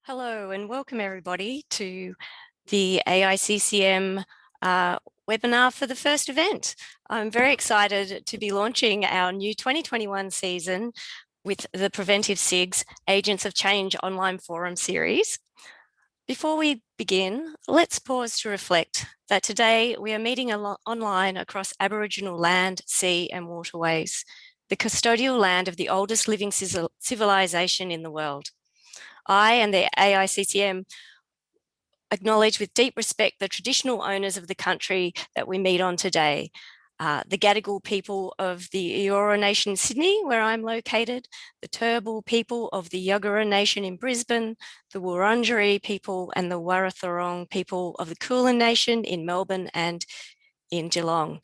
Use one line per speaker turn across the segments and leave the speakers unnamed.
Hello and welcome everybody to the AICCM webinar for the first event. I'm very excited to be launching our new 2021 season with the Preventive SIGs Agents of Change online forum series. Before we begin, let's pause to reflect that today we are meeting online across Aboriginal land, sea and waterways, the custodial land of the oldest living civilization in the world. I and the AICCM acknowledge with deep respect the traditional owners of the country that we meet on today, the Gadigal people of the Eora Nation in Sydney, where I'm located, the Turrbal people of the Yuggera Nation in Brisbane, the Wurundjeri people and the Waratharong people of the Kulin Nation in Melbourne and in Geelong.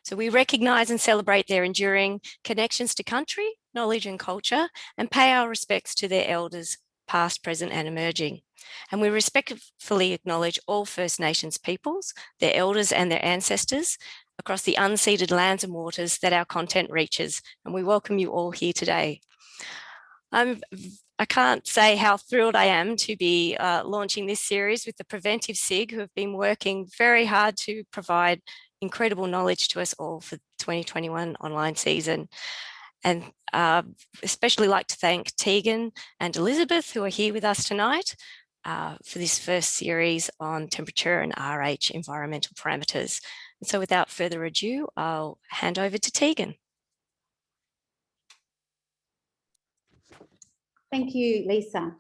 So we recognise and celebrate their enduring connections to country, knowledge and culture, and pay our respects to their elders, past, present and emerging. And we respectfully acknowledge all First Nations peoples, their elders and their ancestors across the unceded lands and waters that our content reaches. And we welcome you all here today. I can't say how thrilled I am to be launching this series with the Preventive SIG, who have been working very hard to provide incredible knowledge to us all for the 2021 online season. And especially like to thank Tegan and Elizabeth, who are here with us tonight for this first series on temperature and RH environmental parameters. And so without further ado, I'll hand over to Tegan.
Thank you, Lisa.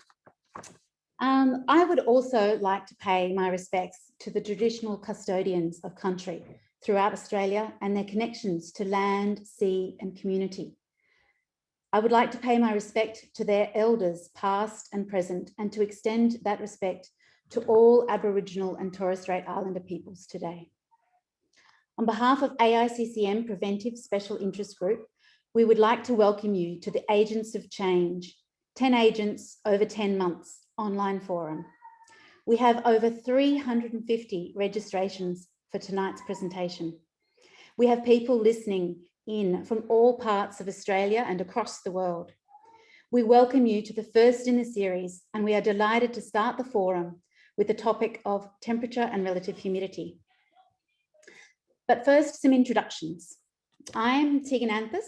I would also like to pay my respects to the traditional custodians of country throughout Australia and their connections to land, sea and community. I would like to pay my respect to their elders, past and present, and to extend that respect to all Aboriginal and Torres Strait Islander peoples today. On behalf of AICCM Preventive Special Interest Group, we would like to welcome you to the Agents of Change, 10 Agents over 10 months online forum. We have over 350 registrations for tonight's presentation. We have people listening in from all parts of Australia and across the world. We welcome you to the first in the series, and we are delighted to start the forum with the topic of temperature and relative humidity. But first, some introductions. I'm Tegan Anthus,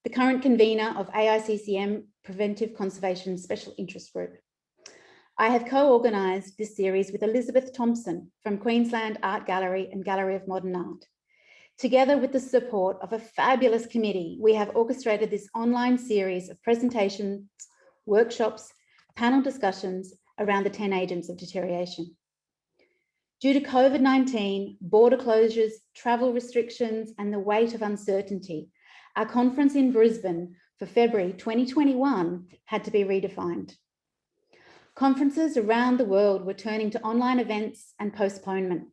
the current convener of AICCM Preventive Conservation Special Interest Group. I have co-organised this series with Elizabeth Thompson from Queensland Art Gallery and Gallery of Modern Art. Together with the support of a fabulous committee, we have orchestrated this online series of presentations, workshops, panel discussions around the 10 agents of deterioration. Due to COVID-19, border closures, travel restrictions, and the weight of uncertainty, our conference in Brisbane for February 2021 had to be redefined. Conferences around the world were turning to online events and postponement.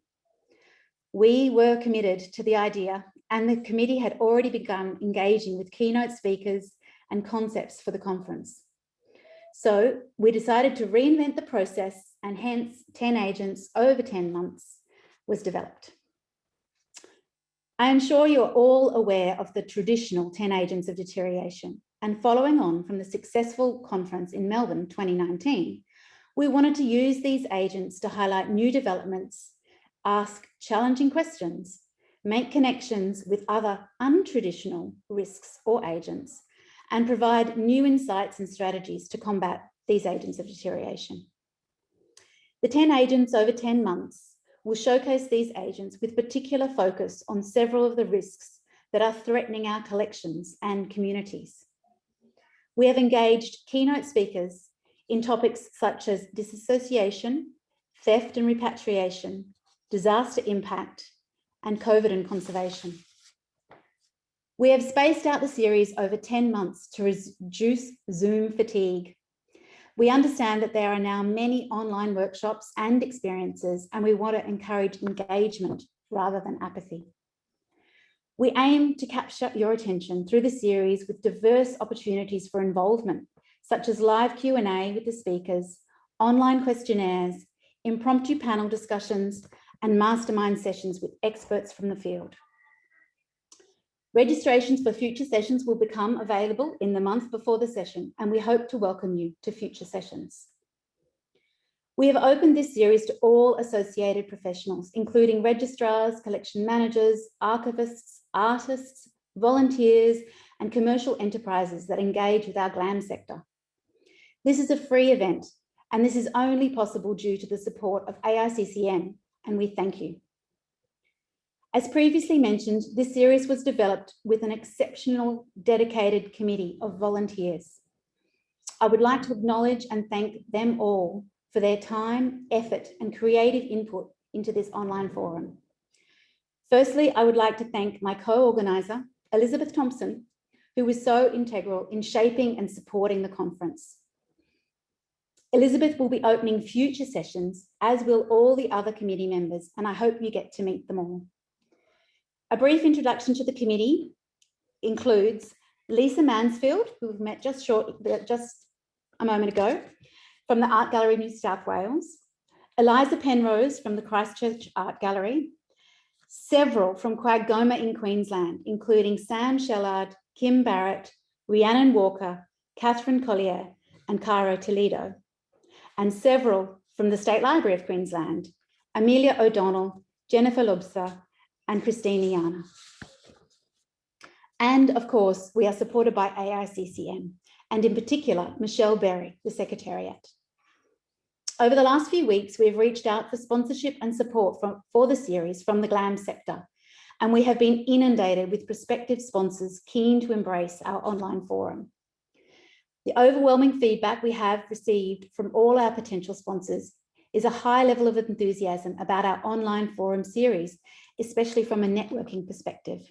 We were committed to the idea, and the committee had already begun engaging with keynote speakers and concepts for the conference. So we decided to reinvent the process, and hence 10 Agents over 10 months was developed. I am sure you're all aware of the traditional 10 Agents of deterioration, and following on from the successful conference in Melbourne 2019, we wanted to use these agents to highlight new developments, ask challenging questions, make connections with other untraditional risks or agents, and provide new insights and strategies to combat these agents of deterioration. The 10 Agents over 10 months will showcase these agents with particular focus on several of the risks that are threatening our collections and communities. We have engaged keynote speakers in topics such as disassociation, theft and repatriation, disaster impact, and COVID and conservation. We have spaced out the series over 10 months to reduce Zoom fatigue. We understand that there are now many online workshops and experiences, and we want to encourage engagement rather than apathy. We aim to capture your attention through the series with diverse opportunities for involvement, such as live Q&A with the speakers, online questionnaires, impromptu panel discussions, and mastermind sessions with experts from the field. Registrations for future sessions will become available in the month before the session, and we hope to welcome you to future sessions. We have opened this series to all associated professionals, including registrars, collection managers, archivists, artists, volunteers, and commercial enterprises that engage with our GLAM sector. This is a free event, and this is only possible due to the support of AICCM, and we thank you. As previously mentioned, this series was developed with an exceptional, dedicated committee of volunteers. I would like to acknowledge and thank them all for their time, effort, and creative input into this online forum. Firstly, I would like to thank my co-organiser, Elizabeth Thompson, who was so integral in shaping and supporting the conference. Elizabeth will be opening future sessions, as will all the other committee members, and I hope you get to meet them all. A brief introduction to the committee includes Lisa Mansfield, who we've met just a moment ago, from the Art Gallery, New South Wales, Eliza Penrose from the Christchurch Art Gallery, several from Quaggoma in Queensland, including Sam Shellard, Kim Barrett, Rhiannon Walker, Catherine Collier, and Caro Toledo, and several from the State Library of Queensland, Amelia O'Donnell, Jennifer Lobster, and Christine Iana. And of course, we are supported by AICCM, and in particular, Michelle Berry, the Secretariat. Over the last few weeks, we have reached out for sponsorship and support for the series from the GLAM sector, and we have been inundated with prospective sponsors keen to embrace our online forum. The overwhelming feedback we have received from all our potential sponsors is a high level of enthusiasm about our online forum series, especially from a networking perspective.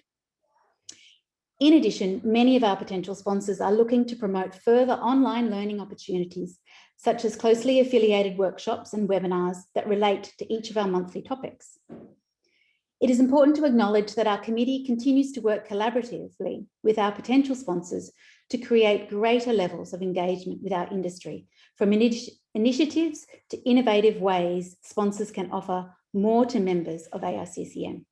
In addition, many of our potential sponsors are looking to promote further online learning opportunities, such as closely affiliated workshops and webinars that relate to each of our monthly topics. It is important to acknowledge that our committee continues to work collaboratively with our potential sponsors to create greater levels of engagement with our industry, from initiatives to innovative ways sponsors can offer more to members of AICCM.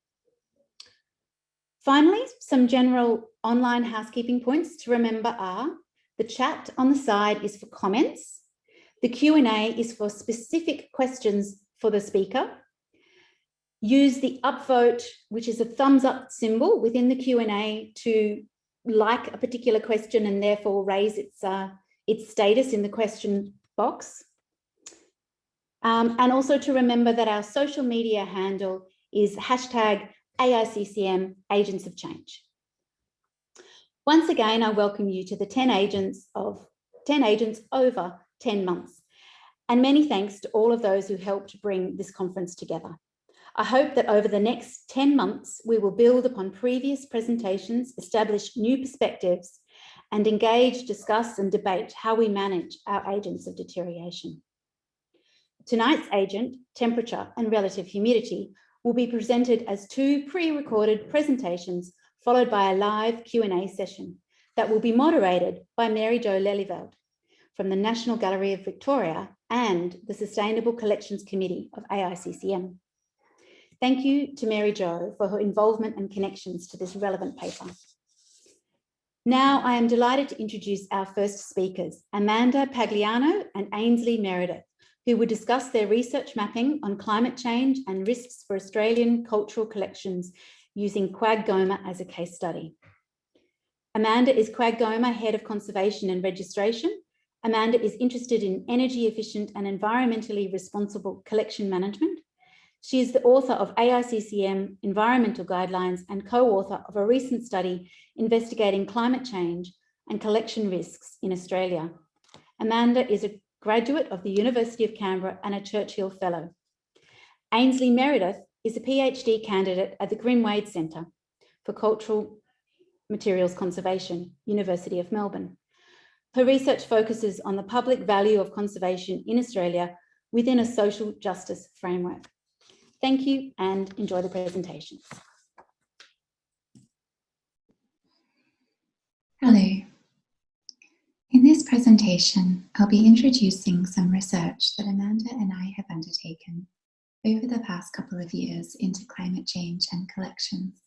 Finally, some general online housekeeping points to remember are: the chat on the side is for comments, the Q&A is for specific questions for the speaker. Use the upvote, which is a thumbs up symbol within the Q&A, to like a particular question and therefore raise its status in the question box. And also to remember that our social media handle is #AICCM Agents of Change. Once again, I welcome you to the 10 agents over 10 months. And many thanks to all of those who helped bring this conference together. I hope that over the next 10 months, we will build upon previous presentations, establish new perspectives, and engage, discuss, and debate how we manage our agents of deterioration. Tonight's agent, temperature and relative humidity, will be presented as 2 pre-recorded presentations, followed by a live Q&A session that will be moderated by Mary Jo Lelyveld from the National Gallery of Victoria and the Sustainable Collections Committee of AICCM. Thank you to Mary Jo for her involvement and connections to this relevant paper. Now I am delighted to introduce our first speakers, Amanda Pagliarino and Ainslee Meredith, who will discuss their research mapping on climate change and risks for Australian cultural collections using Quaggoma as a case study. Amanda is Quaggoma Head of Conservation and Registration. Amanda is interested in energy efficient and environmentally responsible collection management. She is the author of AICCM Environmental Guidelines and co-author of a recent study investigating climate change and collection risks in Australia. Amanda is a graduate of the University of Canberra and a Churchill Fellow. Ainslee Meredith is a PhD candidate at the Grinwade Centre for Cultural Materials Conservation, University of Melbourne. Her research focuses on the public value of conservation in Australia within a social justice framework. Thank you and enjoy the presentations.
Hello. In this presentation, I'll be introducing some research that Amanda and I have undertaken over the past couple of years into climate change and collections.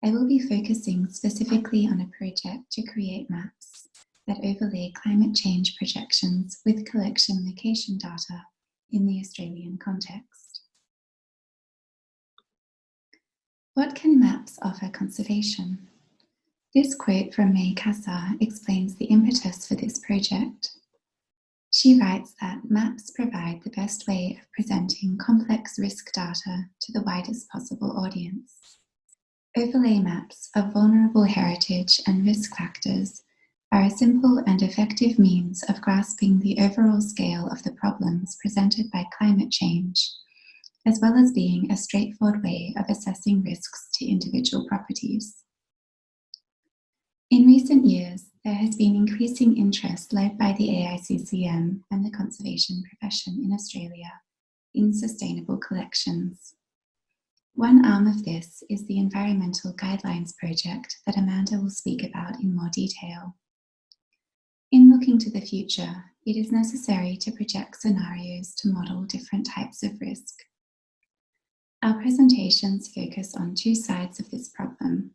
I will be focusing specifically on a project to create maps that overlay climate change projections with collection location data in the Australian context. What can maps offer conservation? This quote from May Kassar explains the impetus for this project. She writes that maps provide the best way of presenting complex risk data to the widest possible audience. Overlay maps of vulnerable heritage and risk factors are a simple and effective means of grasping the overall scale of the problems presented by climate change, as well as being a straightforward way of assessing risks to individual properties. In recent years, there has been increasing interest led by the AICCM and the conservation profession in Australia in sustainable collections. One arm of this is the Environmental Guidelines project that Amanda will speak about in more detail. In looking to the future, it is necessary to project scenarios to model different types of risk. Our presentations focus on two sides of this problem: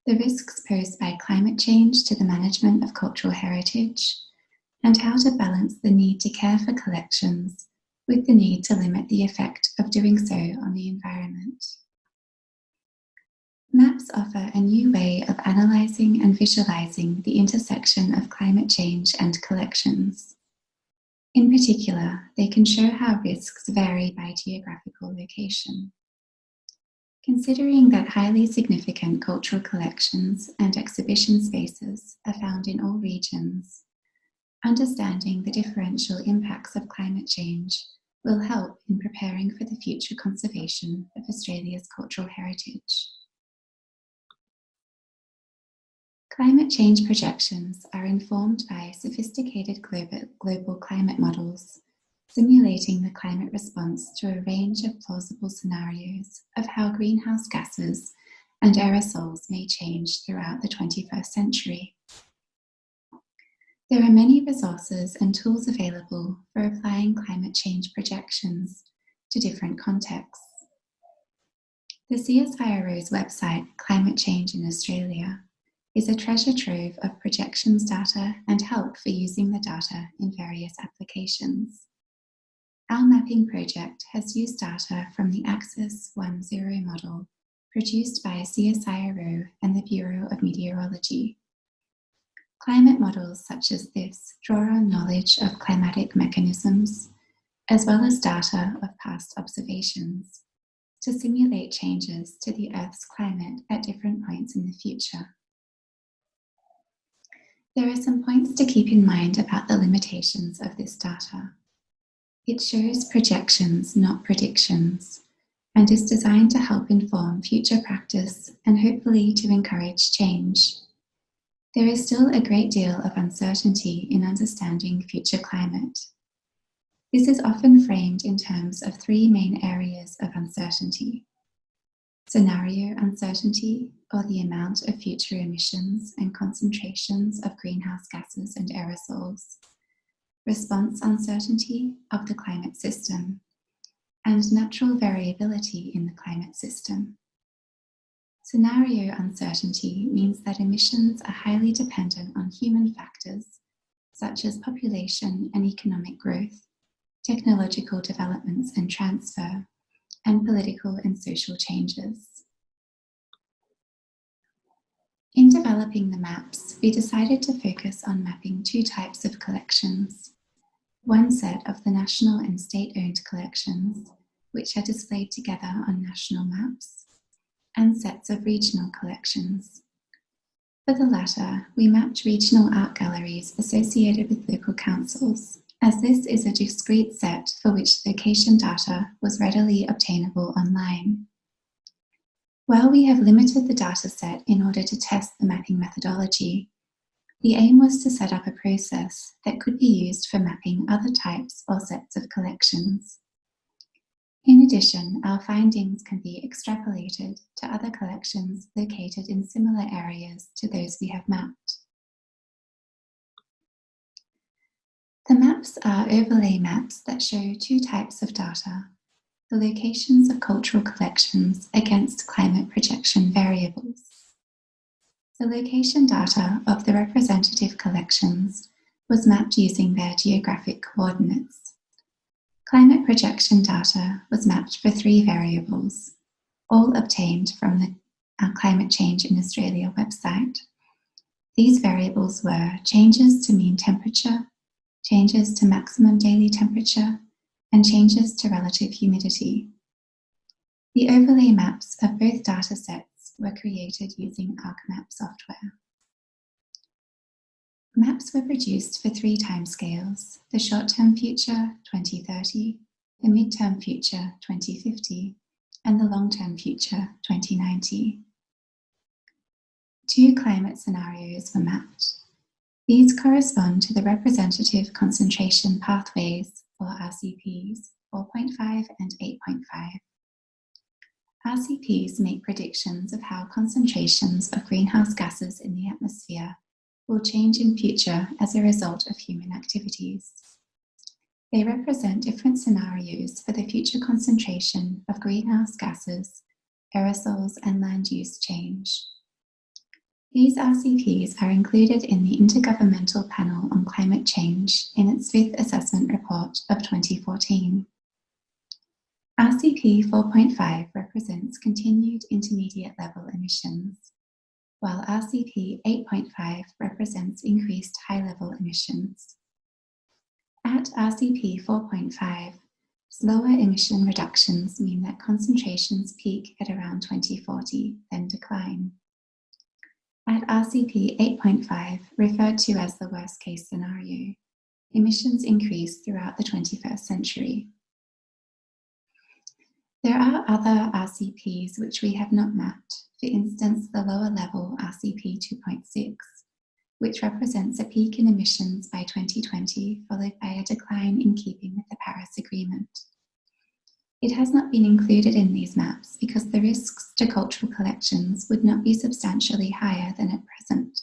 the risks posed by climate change to the management of cultural heritage, and how to balance the need to care for collections with the need to limit the effect of doing so on the environment. Maps offer a new way of analysing and visualising the intersection of climate change and collections. In particular, they can show how risks vary by geographical location. Considering that highly significant cultural collections and exhibition spaces are found in all regions, understanding the differential impacts of climate change will help in preparing for the future conservation of Australia's cultural heritage. Climate change projections are informed by sophisticated global climate models, simulating the climate response to a range of plausible scenarios of how greenhouse gases and aerosols may change throughout the 21st century. There are many resources and tools available for applying climate change projections to different contexts. The CSIRO's website, Climate Change in Australia, is a treasure trove of projections data and help for using the data in various applications. Our mapping project has used data from the Axis 1.0 model produced by CSIRO and the Bureau of Meteorology. Climate models such as this draw on knowledge of climatic mechanisms, as well as data of past observations, to simulate changes to the Earth's climate at different points in the future. There are some points to keep in mind about the limitations of this data. It shows projections, not predictions, and is designed to help inform future practice and hopefully to encourage change. There is still a great deal of uncertainty in understanding future climate. This is often framed in terms of three main areas of uncertainty: scenario uncertainty, or the amount of future emissions and concentrations of greenhouse gases and aerosols; response uncertainty of the climate system; and natural variability in the climate system. Scenario uncertainty means that emissions are highly dependent on human factors, such as population and economic growth, technological developments and transfer, and political and social changes. In developing the maps, we decided to focus on mapping two types of collections: one set of the national and state-owned collections, which are displayed together on national maps, and sets of regional collections. For the latter, we mapped regional art galleries associated with local councils, as this is a discrete set for which location data was readily obtainable online. While we have limited the data set in order to test the mapping methodology, the aim was to set up a process that could be used for mapping other types or sets of collections. In addition, our findings can be extrapolated to other collections located in similar areas to those we have mapped. The maps are overlay maps that show two types of data: the locations of cultural collections against climate projection variables. The location data of the representative collections was mapped using their geographic coordinates. Climate projection data was mapped for 3 variables, all obtained from the Climate Change in Australia website. These variables were changes to mean temperature, changes to maximum daily temperature, and changes to relative humidity. The overlay maps of both data sets were created using ArcMap software. Maps were produced for 3 timescales: the short-term future, 2030, the mid-term future, 2050, and the long-term future, 2090. 2 climate scenarios were mapped. These correspond to the representative concentration pathways for RCPs 4.5 and 8.5. RCPs make predictions of how concentrations of greenhouse gases in the atmosphere will change in future as a result of human activities. They represent different scenarios for the future concentration of greenhouse gases, aerosols, and land use change. These RCPs are included in the Intergovernmental Panel on Climate Change in its 5th Assessment Report of 2014. RCP 4.5 represents continued intermediate level emissions, while RCP 8.5 represents increased high-level emissions. At RCP 4.5, slower emission reductions mean that concentrations peak at around 2040, then decline. At RCP 8.5, referred to as the worst-case scenario, emissions increase throughout the 21st century. There are other RCPs which we have not mapped, for instance the lower level RCP 2.6, which represents a peak in emissions by 2020 followed by a decline in keeping with the Paris Agreement. It has not been included in these maps because the risks to cultural collections would not be substantially higher than at present.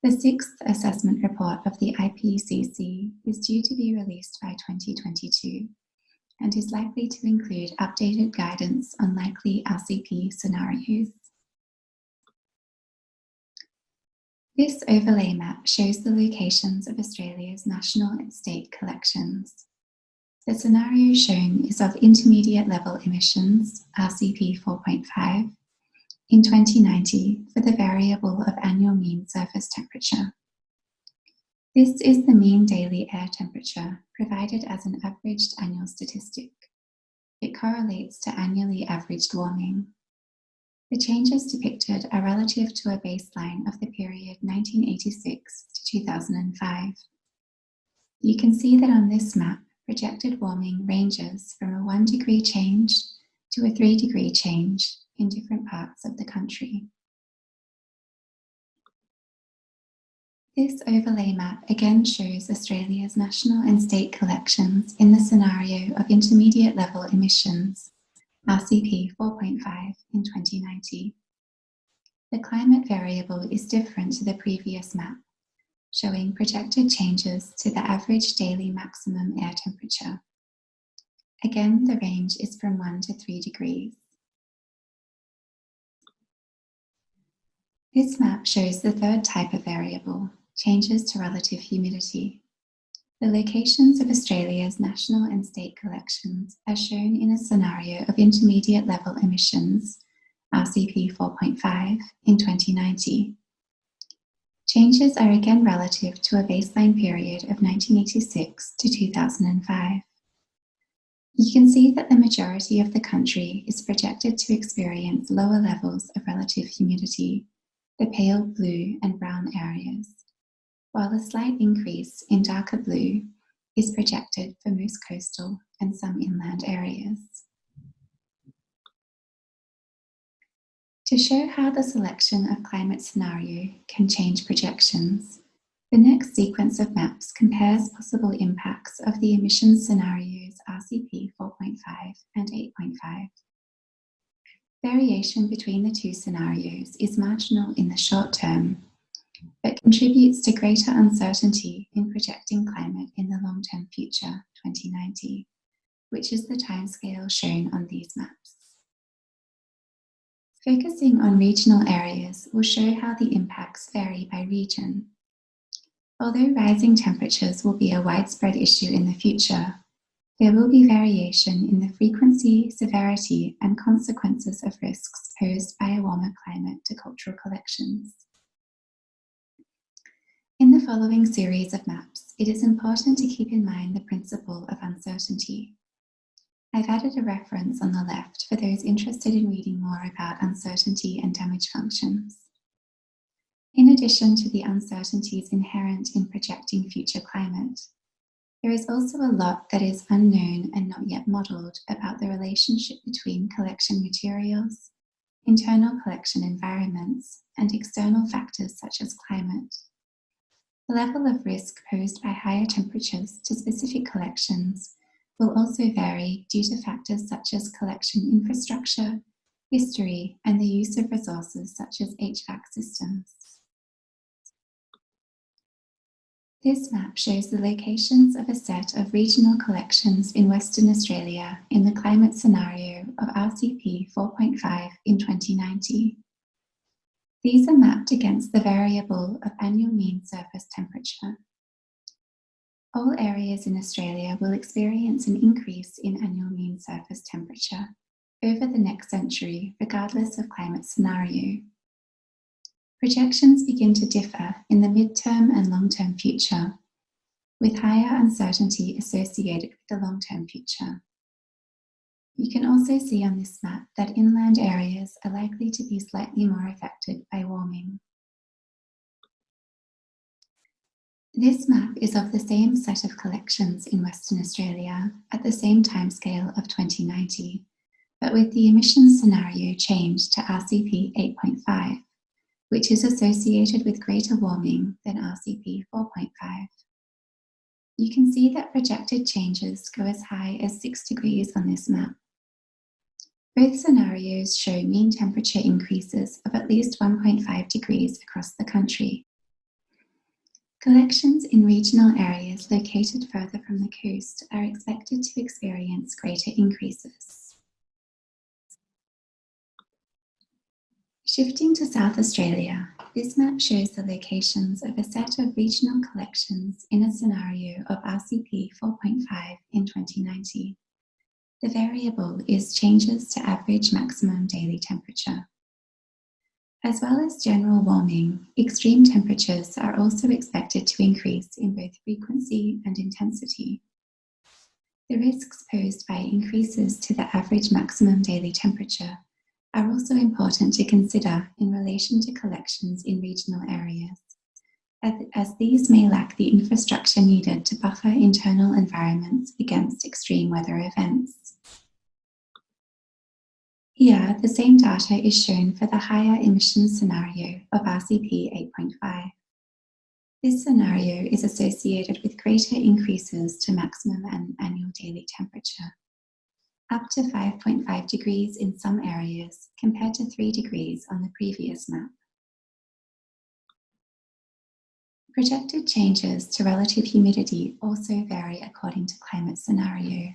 The 6th assessment report of the IPCC is due to be released by 2022 and is likely to include updated guidance on likely RCP scenarios. This overlay map shows the locations of Australia's national and state collections. The scenario shown is of intermediate level emissions, RCP 4.5, in 2090 for the variable of annual mean surface temperature. This is the mean daily air temperature provided as an averaged annual statistic. It correlates to annually averaged warming. The changes depicted are relative to a baseline of the period 1986 to 2005. You can see that on this map, projected warming ranges from a 1 degree change to a 3 degree change in different parts of the country. This overlay map again shows Australia's national and state collections in the scenario of intermediate level emissions, RCP 4.5 in 2090. The climate variable is different to the previous map, showing projected changes to the average daily maximum air temperature. Again, the range is from 1 to 3 degrees. This map shows the 3rd type of variable, changes to relative humidity. The locations of Australia's national and state collections are shown in a scenario of intermediate level emissions, RCP 4.5, in 2090. Changes are again relative to a baseline period of 1986 to 2005. You can see that the majority of the country is projected to experience lower levels of relative humidity, the pale blue and brown areas, while a slight increase in darker blue is projected for most coastal and some inland areas. To show how the selection of climate scenario can change projections, the next sequence of maps compares possible impacts of the emissions scenarios RCP 4.5 and 8.5. Variation between the 2 scenarios is marginal in the short term, but contributes to greater uncertainty in projecting climate in the long-term future, 2090, which is the timescale shown on these maps. Focusing on regional areas will show how the impacts vary by region. Although rising temperatures will be a widespread issue in the future, There will be variation in the frequency, severity, and consequences of risks posed by a warmer climate to cultural collections. In the following series of maps, it is important to keep in mind the principle of uncertainty. I've added a reference on the left for those interested in reading more about uncertainty and damage functions. In addition to the uncertainties inherent in projecting future climate, there is also a lot that is unknown and not yet modelled about the relationship between collection materials, internal collection environments, and external factors such as climate. The level of risk posed by higher temperatures to specific collections will also vary due to factors such as collection infrastructure, history, and the use of resources such as HVAC systems. This map shows the locations of a set of regional collections in Western Australia in the climate scenario of RCP 4.5 in 2090. These are mapped against the variable of annual mean surface temperature. All areas in Australia will experience an increase in annual mean surface temperature over the next century, regardless of climate scenario. Projections begin to differ in the mid-term and long-term future, with higher uncertainty associated with the long-term future. You can also see on this map that inland areas are likely to be slightly more affected by warming. This map is of the same set of collections in Western Australia at the same timescale of 2090, but with the emissions scenario changed to RCP 8.5, which is associated with greater warming than RCP 4.5. You can see that projected changes go as high as 6 degrees on this map. Both scenarios show mean temperature increases of at least 1.5 degrees across the country. Collections in regional areas located further from the coast are expected to experience greater increases. Shifting to South Australia, this map shows the locations of a set of regional collections in a scenario of RCP 4.5 in 2090. The variable is changes to average maximum daily temperature. As well as general warming, extreme temperatures are also expected to increase in both frequency and intensity. The risks posed by increases to the average maximum daily temperature are also important to consider in relation to collections in regional areas, as these may lack the infrastructure needed to buffer internal environments against extreme weather events. Here, the same data is shown for the higher emissions scenario of RCP 8.5. This scenario is associated with greater increases to maximum and annual daily temperature, up to 5.5 degrees in some areas compared to 3 degrees on the previous map. Projected changes to relative humidity also vary according to climate scenario.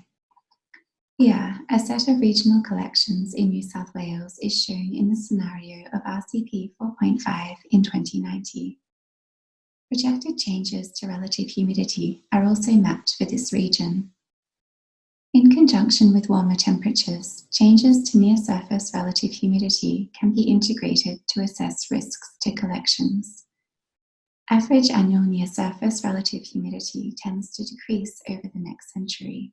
Here, a set of regional collections in New South Wales is shown in the scenario of RCP 4.5 in 2090. Projected changes to relative humidity are also mapped for this region. In conjunction with warmer temperatures, changes to near-surface relative humidity can be integrated to assess risks to collections. Average annual near-surface relative humidity tends to decrease over the next century.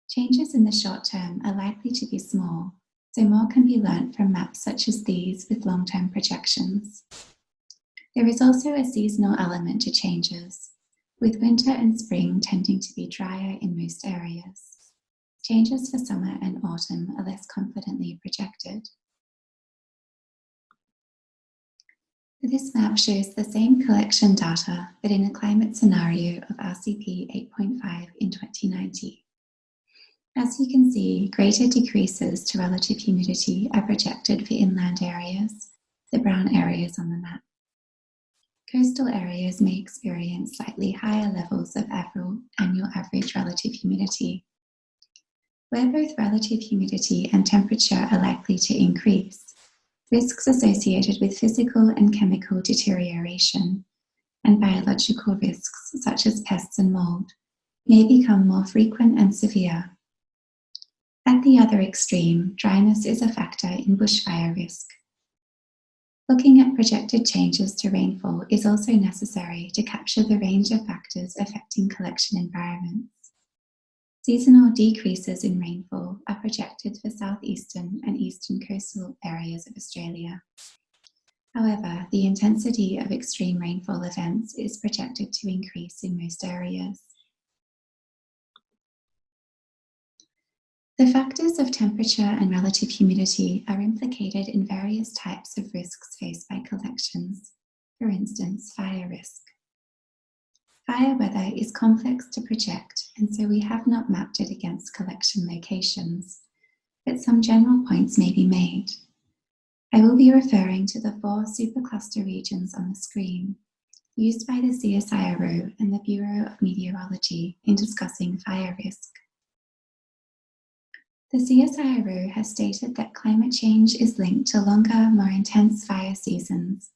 Changes in the short term are likely to be small, so more can be learnt from maps such as these with long-term projections. There is also a seasonal element to changes, with winter and spring tending to be drier in most areas. Changes for summer and autumn are less confidently projected. This map shows the same collection data, but in a climate scenario of RCP 8.5 in 2090. As you can see, greater decreases to relative humidity are projected for inland areas, the brown areas on the map. Coastal areas may experience slightly higher levels of annual average relative humidity. Where both relative humidity and temperature are likely to increase, risks associated with physical and chemical deterioration and biological risks such as pests and mold may become more frequent and severe. At the other extreme, dryness is a factor in bushfire risk. Looking at projected changes to rainfall is also necessary to capture the range of factors affecting collection environments. Seasonal decreases in rainfall are projected for southeastern and eastern coastal areas of Australia. However, the intensity of extreme rainfall events is projected to increase in most areas. The factors of temperature and relative humidity are implicated in various types of risks faced by collections, for instance, fire risk. Fire weather is complex to project, and so we have not mapped it against collection locations, but some general points may be made. I will be referring to the 4 supercluster regions on the screen, used by the CSIRO and the Bureau of Meteorology in discussing fire risk. The CSIRO has stated that climate change is linked to longer, more intense fire seasons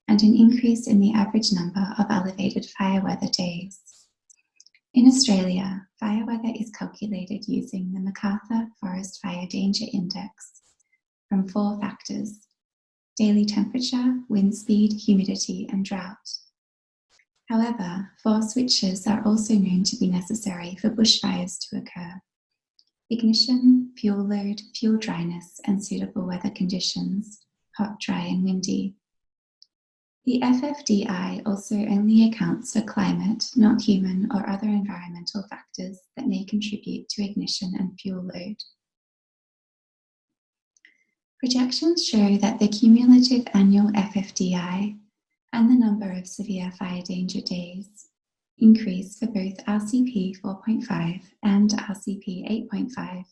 and an increase in the average number of elevated fire weather days. In Australia, fire weather is calculated using the MacArthur Forest Fire Danger Index from 4 factors: daily temperature, wind speed, humidity, and drought. However, 4 switches are also known to be necessary for bushfires to occur: ignition, fuel load, fuel dryness, and suitable weather conditions, hot, dry, and windy. The FFDI also only accounts for climate, not human or other environmental factors that may contribute to ignition and fuel load. Projections show that the cumulative annual FFDI and the number of severe fire danger days increase for both RCP 4.5 and RCP 8.5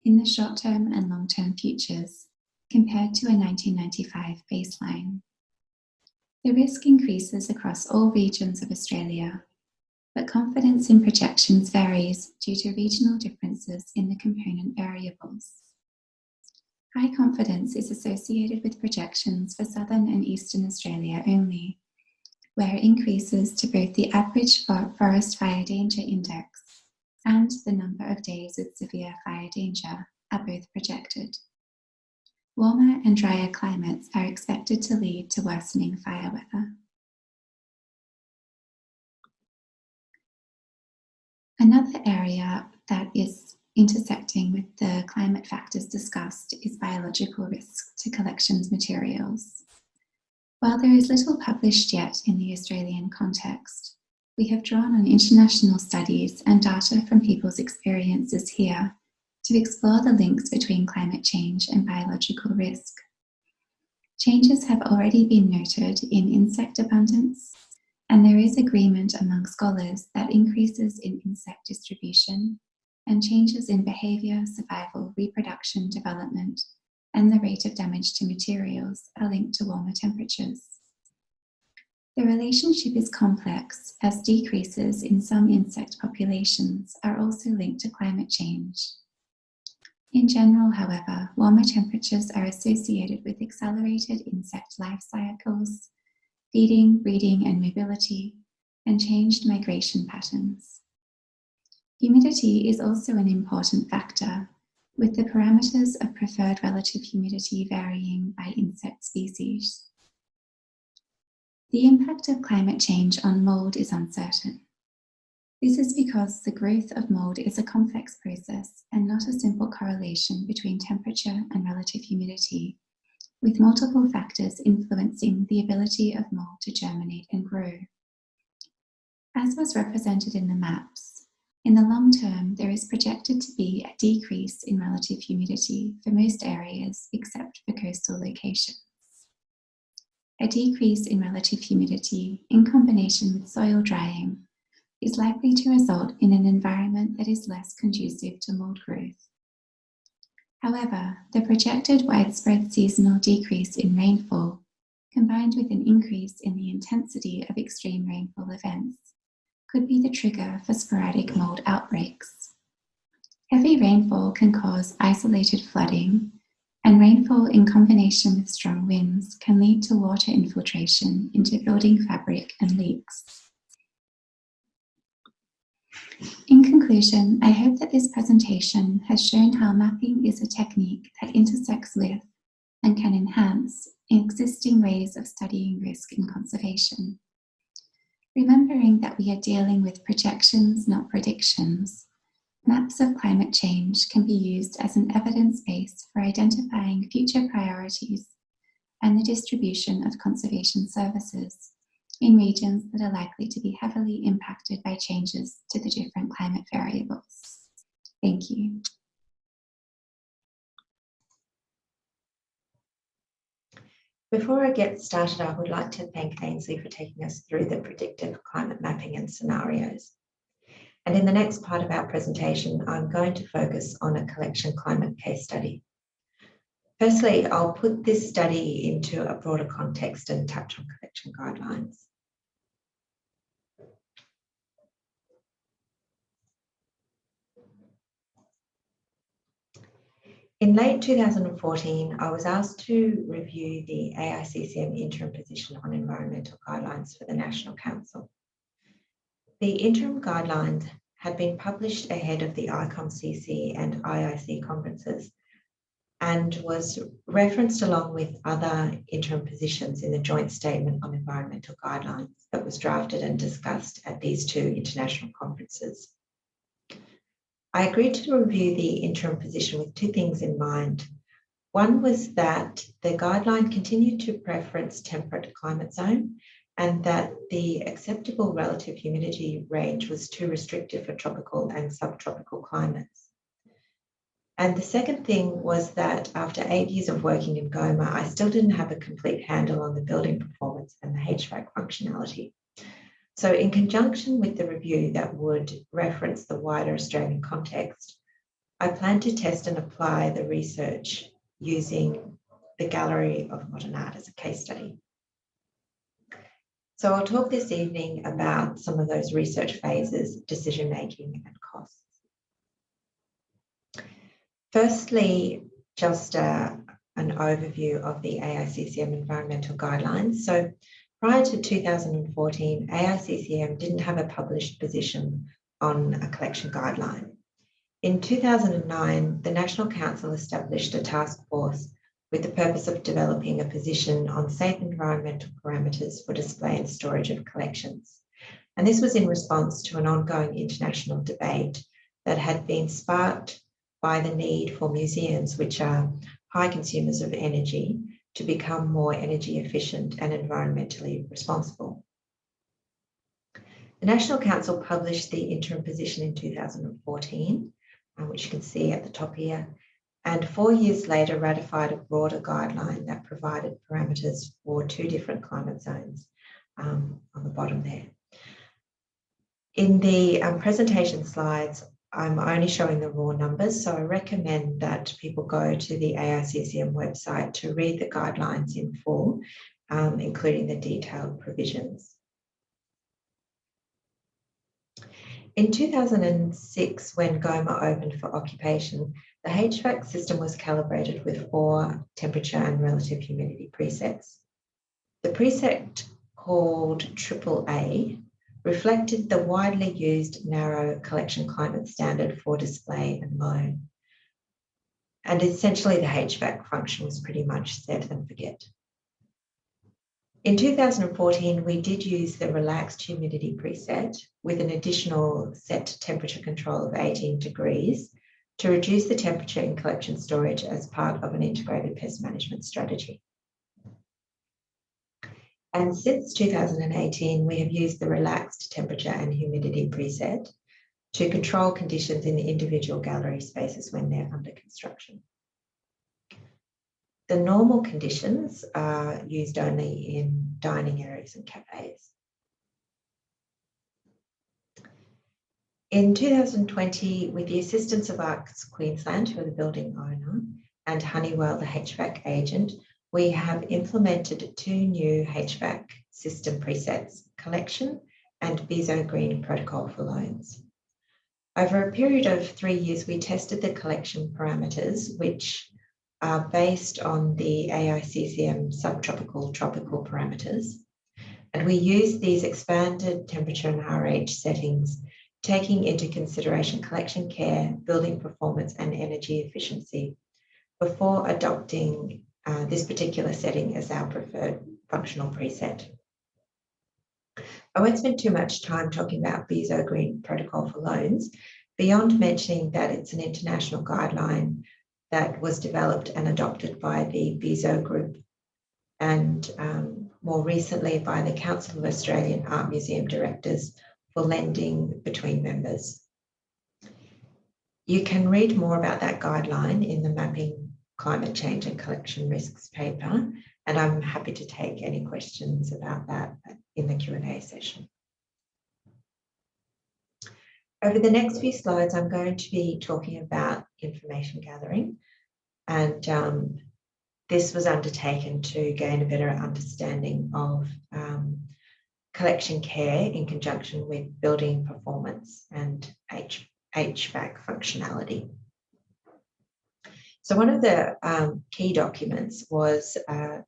in the short-term and long-term futures compared to a 1995 baseline. The risk increases across all regions of Australia, but confidence in projections varies due to regional differences in the component variables. High confidence is associated with projections for southern and eastern Australia only, where increases to both the average forest fire danger index and the number of days with severe fire danger are both projected. Warmer and drier climates are expected to lead to worsening fire weather. Another area that is intersecting with the climate factors discussed is biological risk to collections materials. While there is little published yet in the Australian context, we have drawn on international studies and data from people's experiences here to explore the links between climate change and biological risk. Changes have already been noted in insect abundance, and there is agreement among scholars that increases in insect distribution and changes in behaviour, survival, reproduction, development, and the rate of damage to materials are linked to warmer temperatures. The relationship is complex, as decreases in some insect populations are also linked to climate change. In general, however, warmer temperatures are associated with accelerated insect life cycles, feeding, breeding, and mobility, and changed migration patterns. Humidity is also an important factor, with the parameters of preferred relative humidity varying by insect species. The impact of climate change on mould is uncertain. This is because the growth of mould is a complex process and not a simple correlation between temperature and relative humidity, with multiple factors influencing the ability of mould to germinate and grow. As was represented in the maps, in the long term, there is projected to be a decrease in relative humidity for most areas except for coastal locations. A decrease in relative humidity in combination with soil drying is likely to result in an environment that is less conducive to mould growth. However, the projected widespread seasonal decrease in rainfall, combined with an increase in the intensity of extreme rainfall events, could be the trigger for sporadic mould outbreaks. Heavy rainfall can cause isolated flooding, and rainfall in combination with strong winds can lead to water infiltration into building fabric and leaks. In conclusion, I hope that this presentation has shown how mapping is a technique that intersects with and can enhance existing ways of studying risk in conservation. Remembering that we are dealing with projections, not predictions, maps of climate change can be used as an evidence base for identifying future priorities and the distribution of conservation services in regions that are likely to be heavily impacted by changes to the different climate variables. Thank you.
Before I get started, I would like to thank Ainslee for taking us through the predictive climate mapping and scenarios. And in the next part of our presentation, I'm going to focus on a collection climate case study. Firstly, I'll put this study into a broader context and touch on collection guidelines. In late 2014, I was asked to review the AICCM interim position on environmental guidelines for the National Council. The interim guidelines had been published ahead of the AICCMs and IIC conferences and was referenced along with other interim positions in the joint statement on environmental guidelines that was drafted and discussed at these two international conferences. I agreed to review the interim position with two things in mind. One was that the guideline continued to preference temperate climate zone and that the acceptable relative humidity range was too restrictive for tropical and subtropical climates. And the second thing was that after 8 years of working in Goma, I still didn't have a complete handle on the building performance and the HVAC functionality. So in conjunction with the review that would reference the wider Australian context, I plan to test and apply the research using the Gallery of Modern Art as a case study. So I'll talk this evening about some of those research phases, decision-making and costs. Firstly, just an overview of the AICCM environmental guidelines. So prior to 2014, AICCM didn't have a published position on a collection guideline. In 2009, the National Council established a task force with the purpose of developing a position on safe environmental parameters for display and storage of collections. And this was in response to an ongoing international debate that had been sparked by the need for museums, which are high consumers of energy, to become more energy efficient and environmentally responsible. The National Council published the interim position in 2014, which you can see at the top here, and 4 years later ratified a broader guideline that provided parameters for two different climate zones on the bottom there. In the presentation slides, I'm only showing the raw numbers, so I recommend that people go to the AICCM website to read the guidelines in full, including the detailed provisions. In 2006, when Goma opened for occupation, the HVAC system was calibrated with 4 temperature and relative humidity presets. The preset called AAA reflected the widely used narrow collection climate standard for display and loan. And essentially the HVAC function was pretty much set and forget. In 2014, we did use the relaxed humidity preset with an additional set temperature control of 18 degrees to reduce the temperature in collection storage as part of an integrated pest management strategy. And since 2018, we have used the relaxed temperature and humidity preset to control conditions in the individual gallery spaces when they're under construction. The normal conditions are used only in dining areas and cafes. In 2020, with the assistance of ARCS Queensland, who are the building owner, and Honeywell, the HVAC agent, we have implemented 2 new HVAC system presets, collection and Bezo Green protocol for loans. Over a period of 3 years, we tested the collection parameters, which are based on the AICCM subtropical tropical parameters. And we used these expanded temperature and RH settings taking into consideration collection care, building performance and energy efficiency before adopting this particular setting as our preferred functional preset. I won't spend too much time talking about BISO Green Protocol for loans, beyond mentioning that it's an international guideline that was developed and adopted by the BISO Group and more recently by the Council of Australian Art Museum Directors for lending between members. You can read more about that guideline in the Mapping Climate Change and Collection Risks paper, and I'm happy to take any questions about that in the Q&A session. Over the next few slides, I'm going to be talking about information gathering, and this was undertaken to gain a better understanding of collection care in conjunction with building performance and HVAC functionality. So one of the key documents was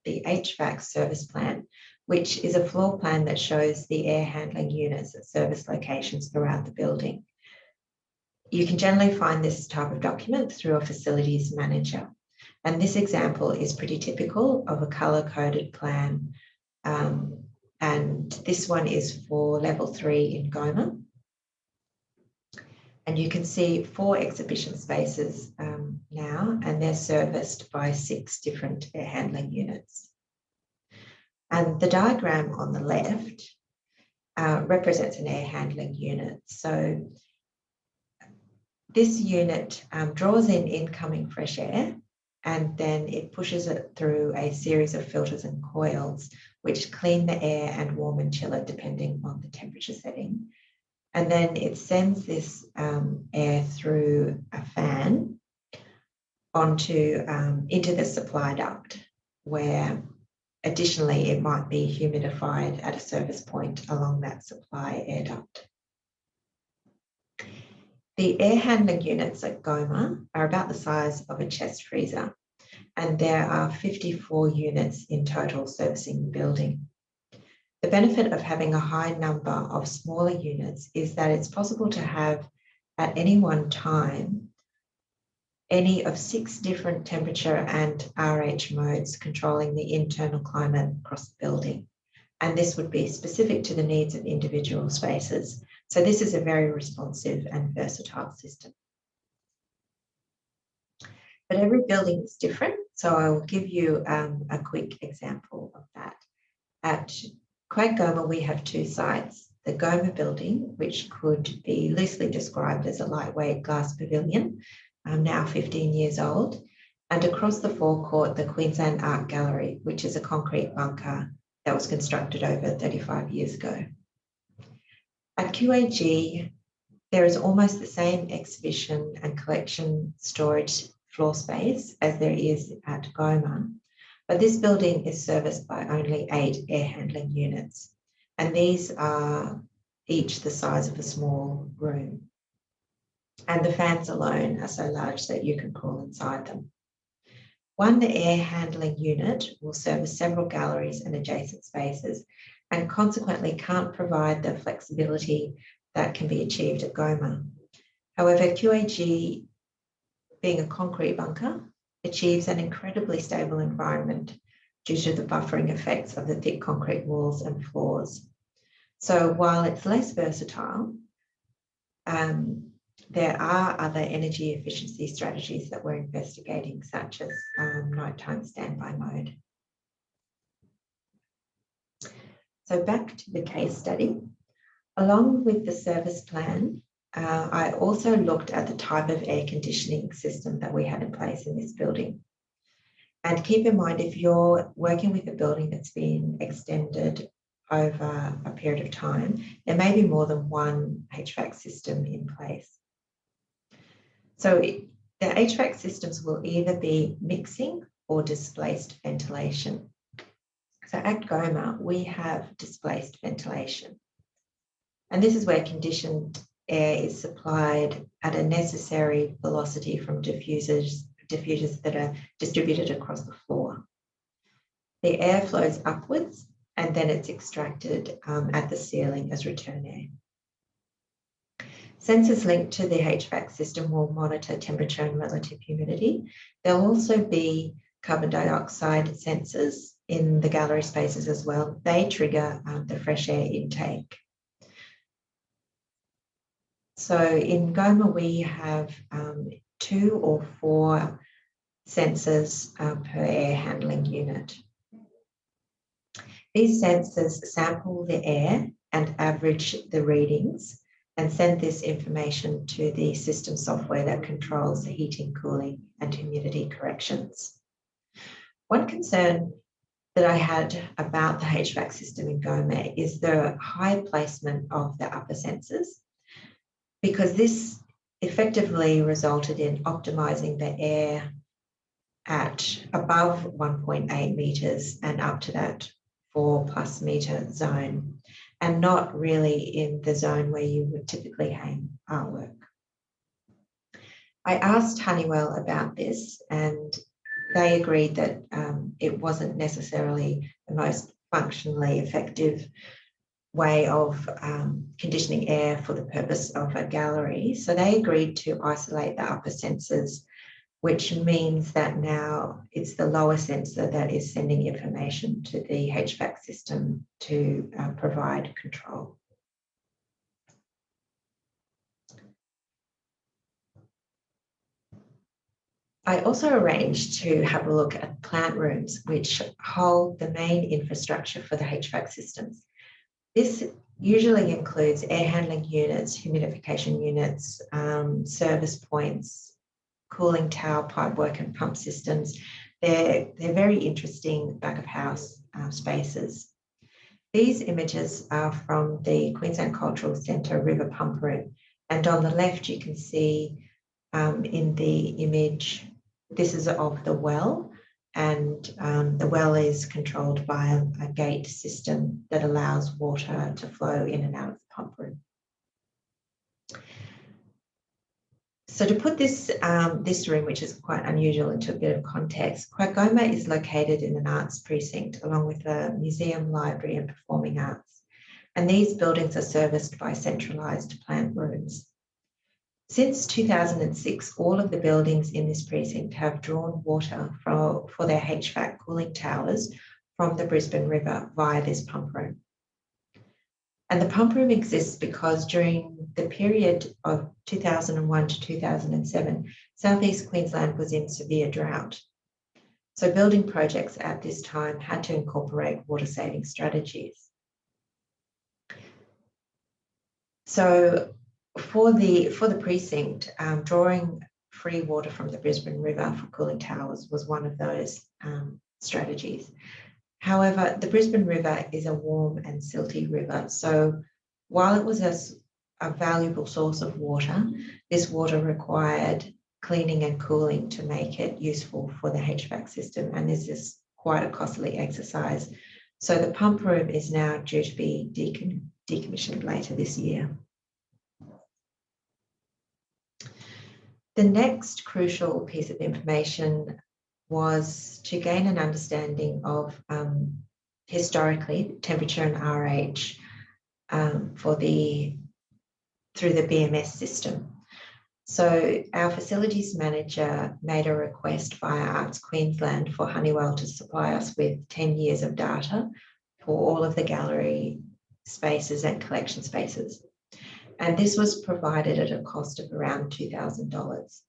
the HVAC service plan, which is a floor plan that shows the air handling units at service locations throughout the building. You can generally find this type of document through a facilities manager. And this example is pretty typical of a colour-coded plan. And this one is for level 3 in Goma. And you can see 4 exhibition spaces now, and they're serviced by 6 different air handling units. And the diagram on the left represents an air handling unit. So this unit draws in incoming fresh air, and then it pushes it through a series of filters and coils, which clean the air and warm and chill it depending on the temperature setting. And then it sends this air through a fan into the supply duct, where additionally it might be humidified at a service point along that supply air duct. The air handling units at Goma are about the size of a chest freezer, and there are 54 units in total servicing the building. The benefit of having a high number of smaller units is that it's possible to have at any one time any of 6 different temperature and RH modes controlling the internal climate across the building. And this would be specific to the needs of individual spaces. So this is a very responsive and versatile system. But every building is different, so I will give you a quick example of that. At Quag Goma, we have 2 sites. The Goma building, which could be loosely described as a lightweight glass pavilion, now 15 years old, and across the forecourt, the Queensland Art Gallery, which is a concrete bunker that was constructed over 35 years ago. At QAG, there is almost the same exhibition and collection storage floor space as there is at Goma, but this building is serviced by only 8 air handling units, and these are each the size of a small room. And the fans alone are so large that you can crawl inside them. One air handling unit will service several galleries and adjacent spaces, and consequently can't provide the flexibility that can be achieved at Goma. However, QAG, being a concrete bunker, achieves an incredibly stable environment due to the buffering effects of the thick concrete walls and floors. So while it's less versatile, there are other energy efficiency strategies that we're investigating, such as nighttime standby mode. So back to the case study. Along with the service plan, I also looked at the type of air conditioning system that we had in place in this building. And keep in mind, if you're working with a building that's been extended over a period of time, there may be more than one HVAC system in place. So the HVAC systems will either be mixing or displaced ventilation. So at Goma, we have displaced ventilation. And this is where conditioned air is supplied at a necessary velocity from diffusers that are distributed across the floor. The air flows upwards and then it's extracted at the ceiling as return air. Sensors linked to the HVAC system will monitor temperature and relative humidity. There'll also be carbon dioxide sensors in the gallery spaces as well. They trigger the fresh air intake. So in Goma, we have 2 or 4 sensors per air handling unit. These sensors sample the air and average the readings and send this information to the system software that controls the heating, cooling, and humidity corrections. One concern that I had about the HVAC system in Goma is the high placement of the upper sensors, because this effectively resulted in optimizing the air at above 1.8 meters and up to that 4+ meter zone, and not really in the zone where you would typically hang artwork. I asked Honeywell about this, and they agreed that it wasn't necessarily the most functionally effective way of conditioning air for the purpose of a gallery. So they agreed to isolate the upper sensors, which means that now it's the lower sensor that is sending information to the HVAC system to provide control. I also arranged to have a look at plant rooms, which hold the main infrastructure for the HVAC systems. This usually includes air handling units, humidification units, service points, cooling tower, pipework and pump systems. They're very interesting back of house spaces. These images are from the Queensland Cultural Centre River Pump Room. And on the left, you can see in the image, this is of the well, and the well is controlled by a gate system that allows water to flow in and out of the pump room. So to put this room, which is quite unusual, into a bit of context, Goma is located in an arts precinct along with a museum, library and performing arts. And these buildings are serviced by centralised plant rooms. Since 2006, all of the buildings in this precinct have drawn water for their HVAC cooling towers from the Brisbane River via this pump room. And the pump room exists because during the period of 2001 to 2007, Southeast Queensland was in severe drought. So building projects at this time had to incorporate water saving strategies. So for the precinct, drawing free water from the Brisbane River for cooling towers was one of those strategies. However, the Brisbane River is a warm and silty river. So while it was a valuable source of water, this water required cleaning and cooling to make it useful for the HVAC system. And this is quite a costly exercise. So the pump room is now due to be decommissioned later this year. The next crucial piece of information was to gain an understanding of historically temperature and RH through the BMS system. So our facilities manager made a request via Arts Queensland for Honeywell to supply us with 10 years of data for all of the gallery spaces and collection spaces. And this was provided at a cost of around $2,000.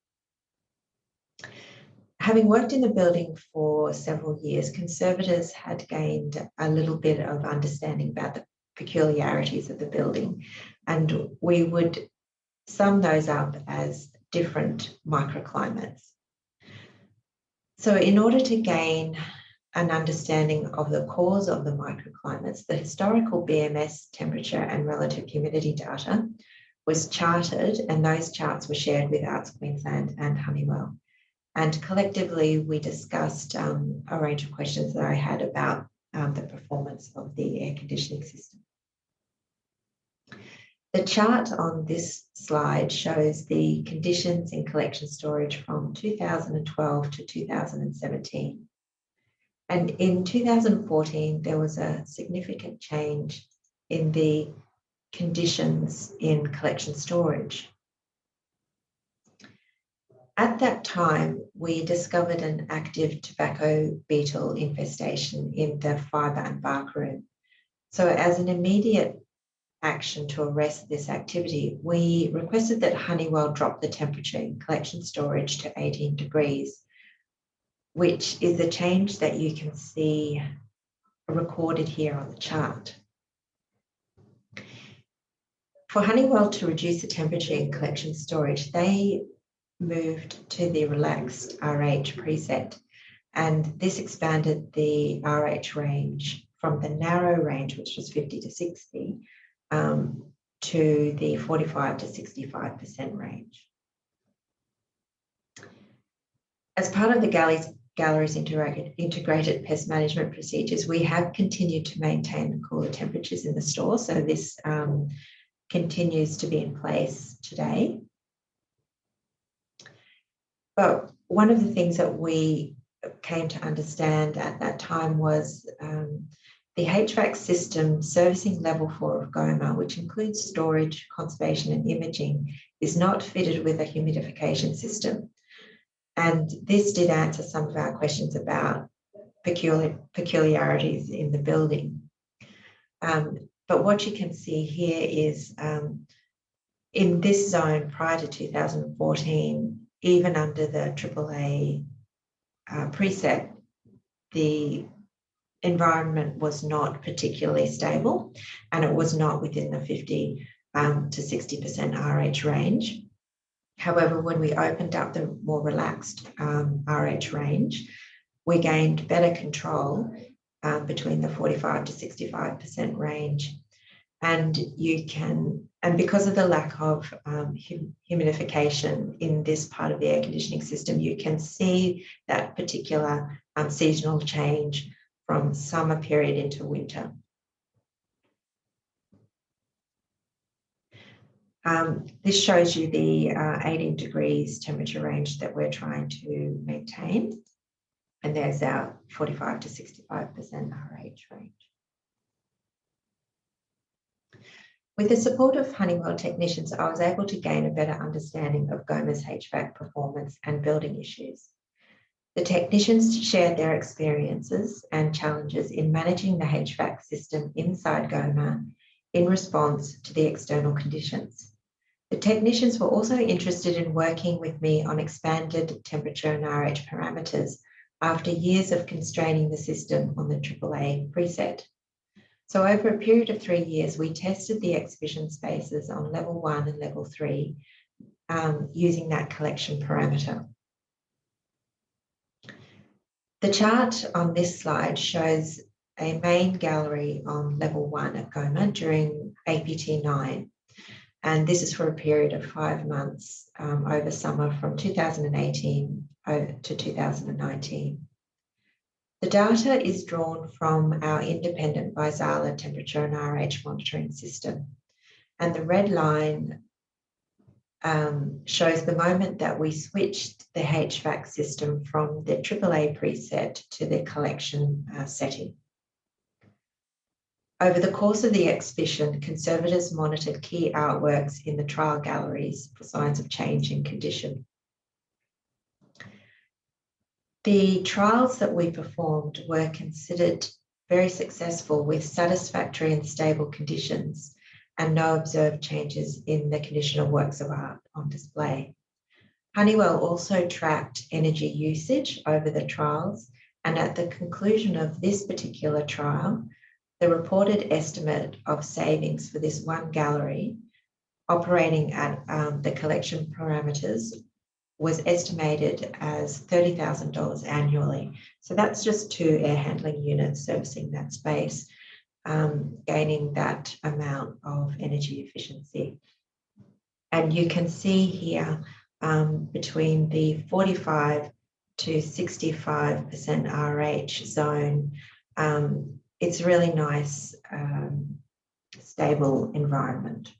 Having worked in the building for several years, conservators had gained a little bit of understanding about the peculiarities of the building, and we would sum those up as different microclimates. So in order to gain an understanding of the cause of the microclimates, the historical BMS temperature and relative humidity data was charted, and those charts were shared with Arts Queensland and Honeywell. And collectively, we discussed a range of questions that I had about the performance of the air conditioning system. The chart on this slide shows the conditions in collection storage from 2012 to 2017. And in 2014, there was a significant change in the conditions in collection storage. At that time, we discovered an active tobacco beetle infestation in the fibre and bark room. So as an immediate action to arrest this activity, we requested that Honeywell drop the temperature in collection storage to 18 degrees, which is a change that you can see recorded here on the chart. For Honeywell to reduce the temperature in collection storage, they moved to the relaxed RH preset, and this expanded the RH range from the narrow range, which was 50 to 60, to the 45 to 65% range. As part of the gallery's integrated pest management procedures, we have continued to maintain the cooler temperatures in the store, so this continues to be in place today. But one of the things that we came to understand at that time was the HVAC system servicing level 4 of GOMA, which includes storage, conservation and imaging, is not fitted with a humidification system. And this did answer some of our questions about peculiarities in the building. But what you can see here is in this zone prior to 2014, even under the AAA preset, the environment was not particularly stable, and it was not within the 50 to 60% RH range. However, when we opened up the more relaxed RH range, we gained better control between the 45 to 65% range. And because of the lack of humidification in this part of the air conditioning system, you can see that particular seasonal change from summer period into winter. This shows you the 18 degrees temperature range that we're trying to maintain. And there's our 45 to 65% RH range. With the support of Honeywell technicians, I was able to gain a better understanding of GOMA's HVAC performance and building issues. The technicians shared their experiences and challenges in managing the HVAC system inside GOMA in response to the external conditions. The technicians were also interested in working with me on expanded temperature and RH parameters after years of constraining the system on the AAA preset. So over a period of 3 years, we tested the exhibition spaces on level 1 and level 3 using that collection parameter. The chart on this slide shows a main gallery on level 1 at GOMA during APT 9. And this is for a period of 5 months over summer from 2018 to 2019. The data is drawn from our independent Vaisala temperature and RH monitoring system. And the red line shows the moment that we switched the HVAC system from the AAA preset to the collection setting. Over the course of the exhibition, conservators monitored key artworks in the trial galleries for signs of change in condition. The trials that we performed were considered very successful with satisfactory and stable conditions and no observed changes in the condition of works of art on display. Honeywell also tracked energy usage over the trials, and at the conclusion of this particular trial, the reported estimate of savings for this one gallery operating at the collection parameters was estimated as $30,000 annually. So that's just 2 air handling units servicing that space, gaining that amount of energy efficiency. And you can see here between the 45 to 65% RH zone, it's a really nice, stable environment.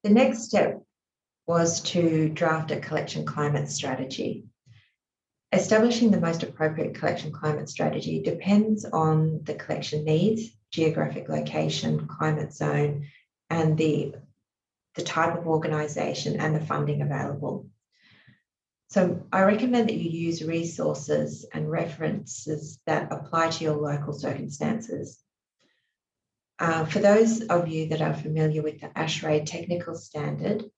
The next step was to draft a collection climate strategy. Establishing the most appropriate collection climate strategy depends on the collection needs, geographic location, climate zone, and the type of organisation and the funding available. So I recommend that you use resources and references that apply to your local circumstances. For those of you that are familiar with the ASHRAE technical standard,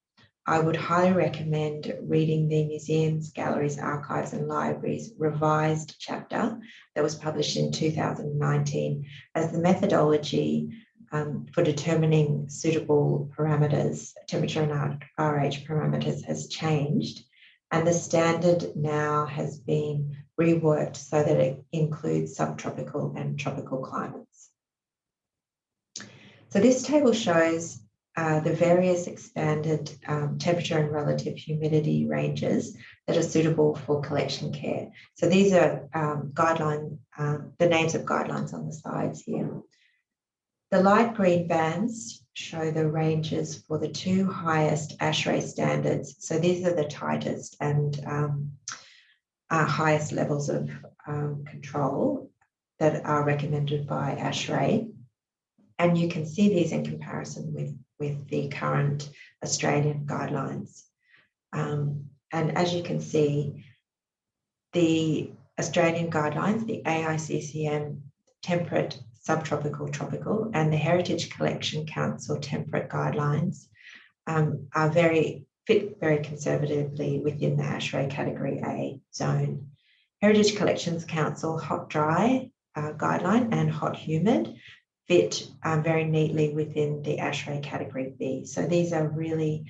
I would highly recommend reading the Museums, Galleries, Archives and Libraries revised chapter that was published in 2019, as the methodology for determining suitable parameters, temperature and RH parameters, has changed, and the standard now has been reworked so that it includes subtropical and tropical climates. So this table shows the various expanded temperature and relative humidity ranges that are suitable for collection care. So these are the names of guidelines on the sides here. The light green bands show the ranges for the two highest ASHRAE standards. So these are the tightest and highest levels of control that are recommended by ASHRAE. And you can see these in comparison with the current Australian guidelines. And as you can see, the Australian guidelines, the AICCM temperate, subtropical, tropical, and the Heritage Collection Council temperate guidelines fit very conservatively within the ASHRAE Category A zone. Heritage Collections Council hot dry guideline and hot humid fit very neatly within the ASHRAE Category B. So these are really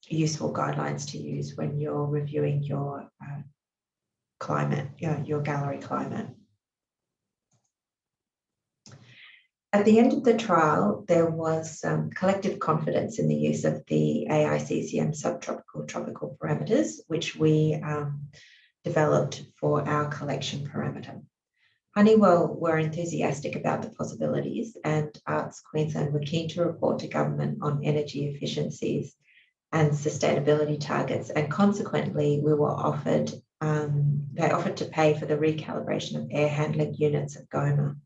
useful guidelines to use when you're reviewing your climate, your gallery climate. At the end of the trial, there was collective confidence in the use of the AICCM subtropical tropical parameters, which we developed for our collection parameter. Honeywell were enthusiastic about the possibilities, and Arts Queensland were keen to report to government on energy efficiencies and sustainability targets, and consequently we were offered, they offered to pay for the recalibration of air handling units at Goma.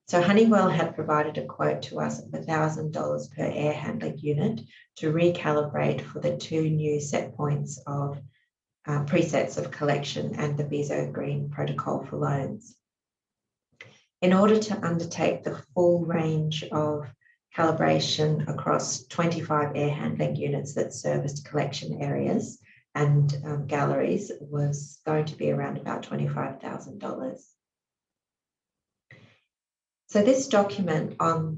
So Honeywell had provided a quote to us of $1,000 per air handling unit to recalibrate for the two new set points of presets of collection and the BISO Green Protocol for loans. In order to undertake the full range of calibration across 25 air handling units that serviced collection areas and galleries was going to be around about $25,000. So this document on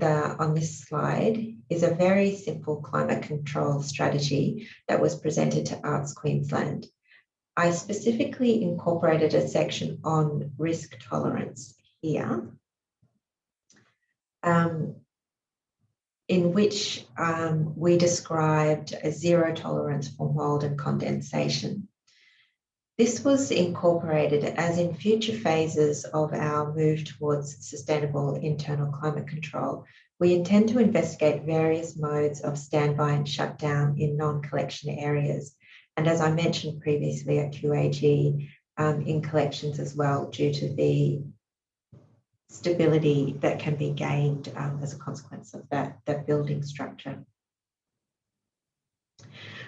this slide is a very simple climate control strategy that was presented to Arts Queensland. I specifically incorporated a section on risk tolerance here, in which we described a zero tolerance for mold and condensation. This was incorporated as in future phases of our move towards sustainable internal climate control, we intend to investigate various modes of standby and shutdown in non-collection areas. And as I mentioned previously at QAG, in collections as well, due to the stability that can be gained as a consequence of that building structure.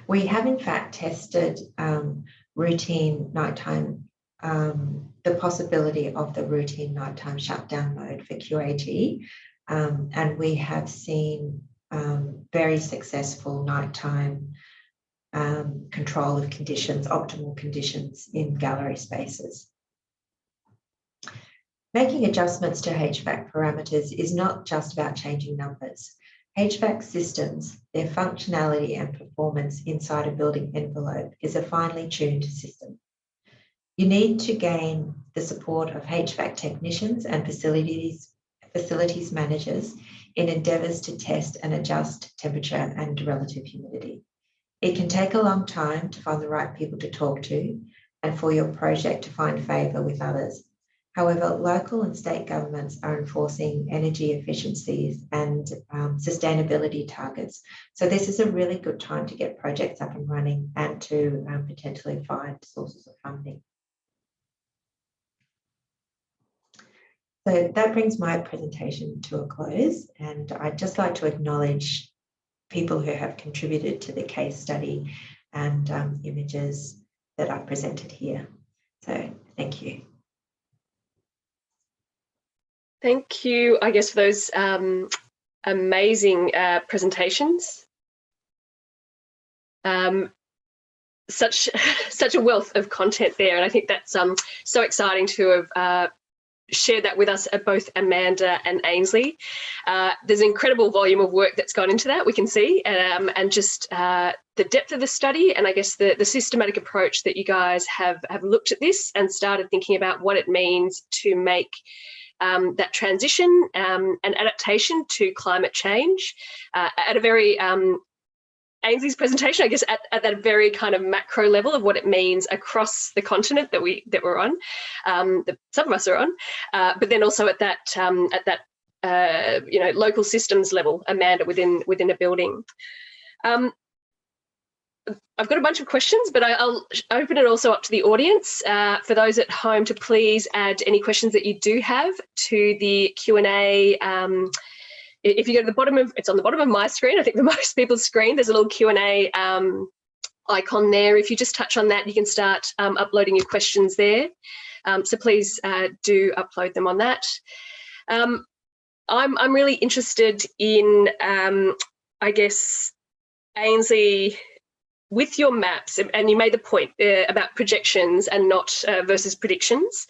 We have in fact tested routine nighttime, the possibility of the routine nighttime shutdown mode for QAG, and we have seen very successful nighttime control of conditions, optimal conditions in gallery spaces. Making adjustments to HVAC parameters is not just about changing numbers. HVAC systems, their functionality and performance inside a building envelope is a finely tuned system. You need to gain the support of HVAC technicians and facilities managers in endeavours to test and adjust temperature and relative humidity. It can take a long time to find the right people to talk to and for your project to find favour with others. However, local and state governments are enforcing energy efficiencies and sustainability targets. So this is a really good time to get projects up and running and to potentially find sources of funding. So that brings my presentation to a close, and I'd just like to acknowledge people who have contributed to the case study and images that I've presented here. So thank you.
Thank you, I guess, for those amazing presentations. Such a wealth of content there, and I think that's so exciting to have shared that with us, both Amanda and Ainslee. There's an incredible volume of work that's gone into that, we can see, and just the depth of the study, and I guess the systematic approach that you guys have looked at this and started thinking about what it means to make that transition and adaptation to climate change at a very Ainslee's presentation, I guess, at that very kind of macro level of what it means across the continent that we're on, that some of us are on, but then also at that local systems level, Amanda, within a building. I've got a bunch of questions, but I'll open it also up to the audience. For those at home to please add any questions that you do have to the Q&A. If you go to the bottom of, it's on the bottom of my screen, I think the most people's screen, there's a little Q&A icon there. If you just touch on that, you can start uploading your questions there. So please do upload them on that. I'm really interested in, I guess, Ainslee, with your maps, and you made the point about projections and not versus predictions.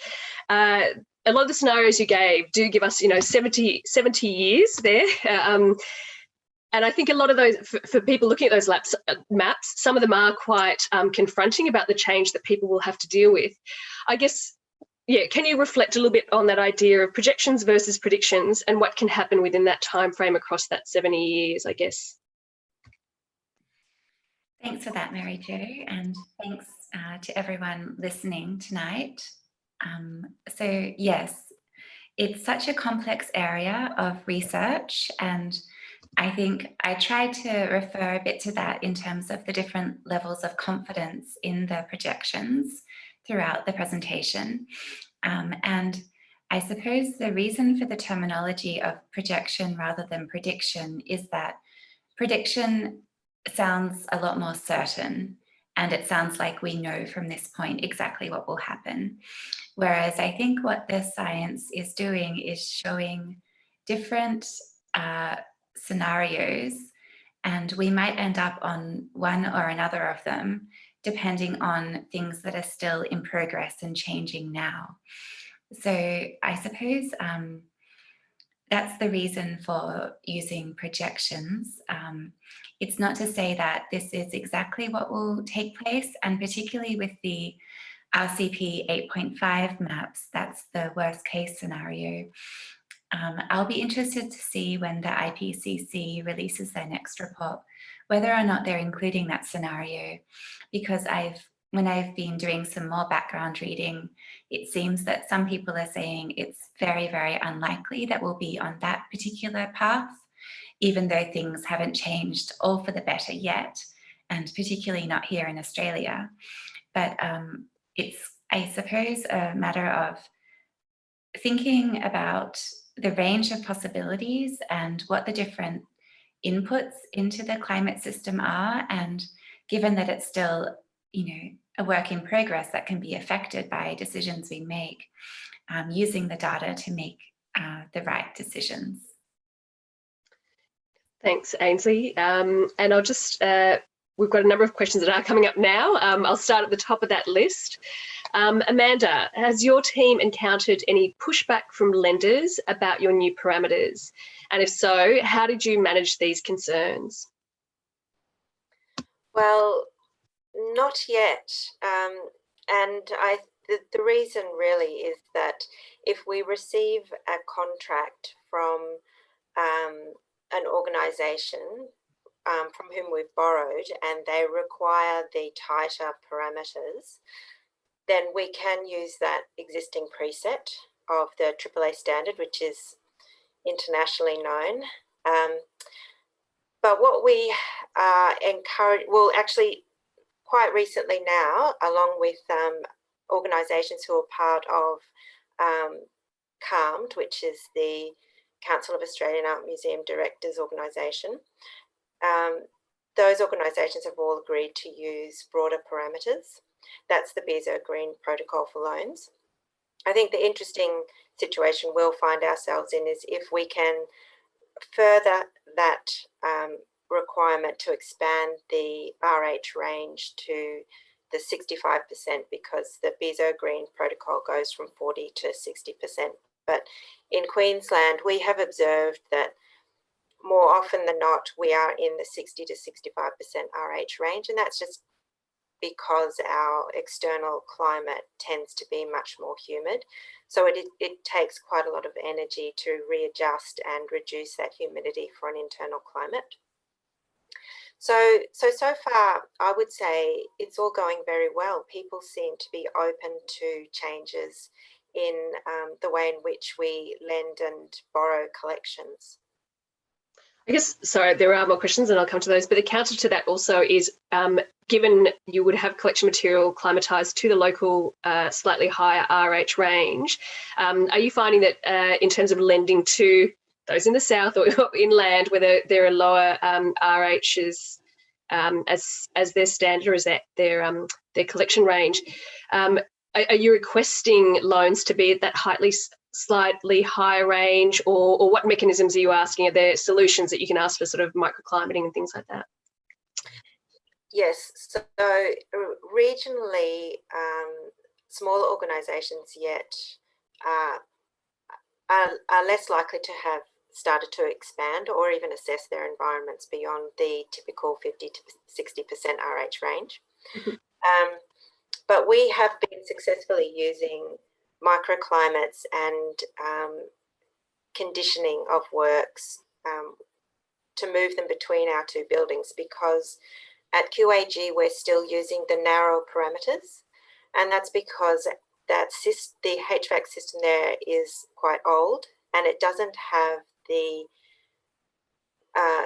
A lot of the scenarios you gave do give us, 70 years there. And I think a lot of those, for people looking at those maps, some of them are quite confronting about the change that people will have to deal with. I guess, yeah, can you reflect a little bit on that idea of projections versus predictions and what can happen within that time frame across that 70 years, I guess?
Thanks for that, Mary Jo, and thanks to everyone listening tonight. So yes, it's such a complex area of research, and I think I tried to refer a bit to that in terms of the different levels of confidence in the projections throughout the presentation. And I suppose the reason for the terminology of projection rather than prediction is that prediction sounds a lot more certain, and it sounds like we know from this point exactly what will happen. Whereas I think what the science is doing is showing different scenarios, and we might end up on one or another of them, depending on things that are still in progress and changing now. So I suppose that's the reason for using projections. It's not to say that this is exactly what will take place, and particularly with the RCP 8.5 maps, that's the worst case scenario. I'll be interested to see when the IPCC releases their next report, whether or not they're including that scenario, because when I've been doing some more background reading, it seems that some people are saying it's very, very unlikely that we'll be on that particular path, even though things haven't changed all for the better yet, and particularly not here in Australia. But it's, I suppose, a matter of thinking about the range of possibilities and what the different inputs into the climate system are, and given that it's still, a work in progress that can be affected by decisions we make, using the data to make the right decisions.
Thanks, Ainslee. And I'll just, we've got a number of questions that are coming up now. I'll start at the top of that list. Amanda, has your team encountered any pushback from lenders about your new parameters? And if so, how did you manage these concerns?
Well, not yet. And the reason really is that if we receive a contract from an organisation from whom we've borrowed and they require the tighter parameters, then we can use that existing preset of the AAA standard, which is internationally known. But what we encourage, well, actually quite recently now, along with organisations who are part of CALMD, which is the Council of Australian Art Museum Directors Organisation, those organisations have all agreed to use broader parameters. That's the BISO Green Protocol for Loans. I think the interesting situation we'll find ourselves in is if we can further that requirement to expand the RH range to the 65%, because the BISO Green Protocol goes from 40 to 60%. But in Queensland, we have observed that more often than not, we are in the 60 to 65% RH range, and that's just because our external climate tends to be much more humid. So it takes quite a lot of energy to readjust and reduce that humidity for an internal climate. So far, I would say it's all going very well. People seem to be open to changes in the way in which we lend and borrow collections.
I guess, sorry, there are more questions and I'll come to those, but the counter to that also is, given you would have collection material climatised to the local slightly higher RH range, are you finding that in terms of lending to those in the south or inland where there are lower RHs as their standard or as their collection range, are you requesting loans to be at that slightly higher range, or what mechanisms are you asking? Are there solutions that you can ask for sort of microclimating and things like that?
Yes, so regionally, smaller organisations yet are less likely to have started to expand or even assess their environments beyond the typical 50 to 60% RH range. But we have been successfully using microclimates and conditioning of works to move them between our two buildings, because at QAG we're still using the narrow parameters, and that's because the HVAC system there is quite old and it doesn't have the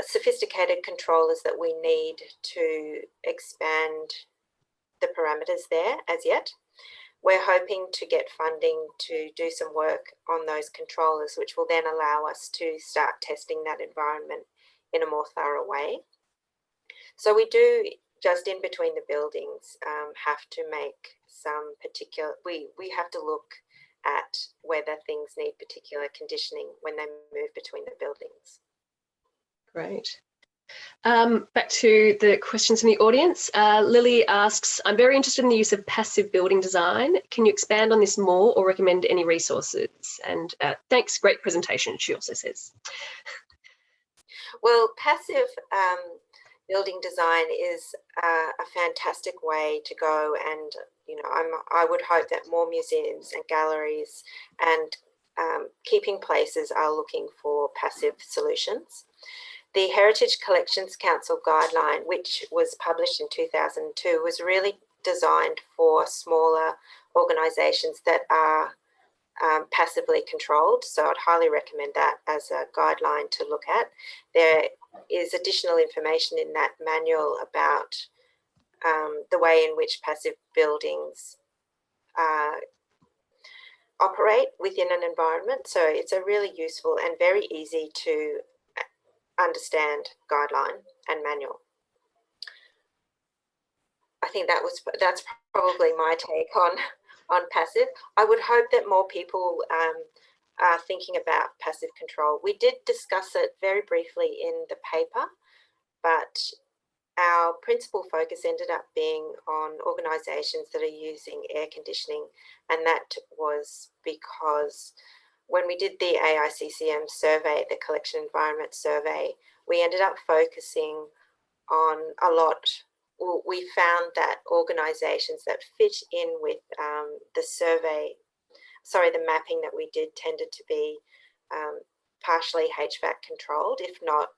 sophisticated controllers that we need to expand the parameters there as yet. We're hoping to get funding to do some work on those controllers, which will then allow us to start testing that environment in a more thorough way. So we do, just in between the buildings, have to make some particular, we have to look at whether things need particular conditioning when they move between the buildings.
Great. Back to the questions from the audience. Lily asks, I'm very interested in the use of passive building design. Can you expand on this more or recommend any resources? And thanks, great presentation, she also says.
Well, passive building design is a fantastic way to go, and I would hope that more museums and galleries and keeping places are looking for passive solutions. The Heritage Collections Council guideline, which was published in 2002, was really designed for smaller organisations that are passively controlled. So I'd highly recommend that as a guideline to look at. There is additional information in that manual about the way in which passive buildings operate within an environment. So it's a really useful and very easy to understand guideline and manual. I think that's probably my take on passive. I would hope that more people are thinking about passive control. We did discuss it very briefly in the paper, but our principal focus ended up being on organisations that are using air conditioning, and that was because when we did the AICCM survey, the Collection Environment Survey, we ended up focusing on a lot. We found that organisations that fit in with the mapping that we did tended to be partially HVAC controlled, if not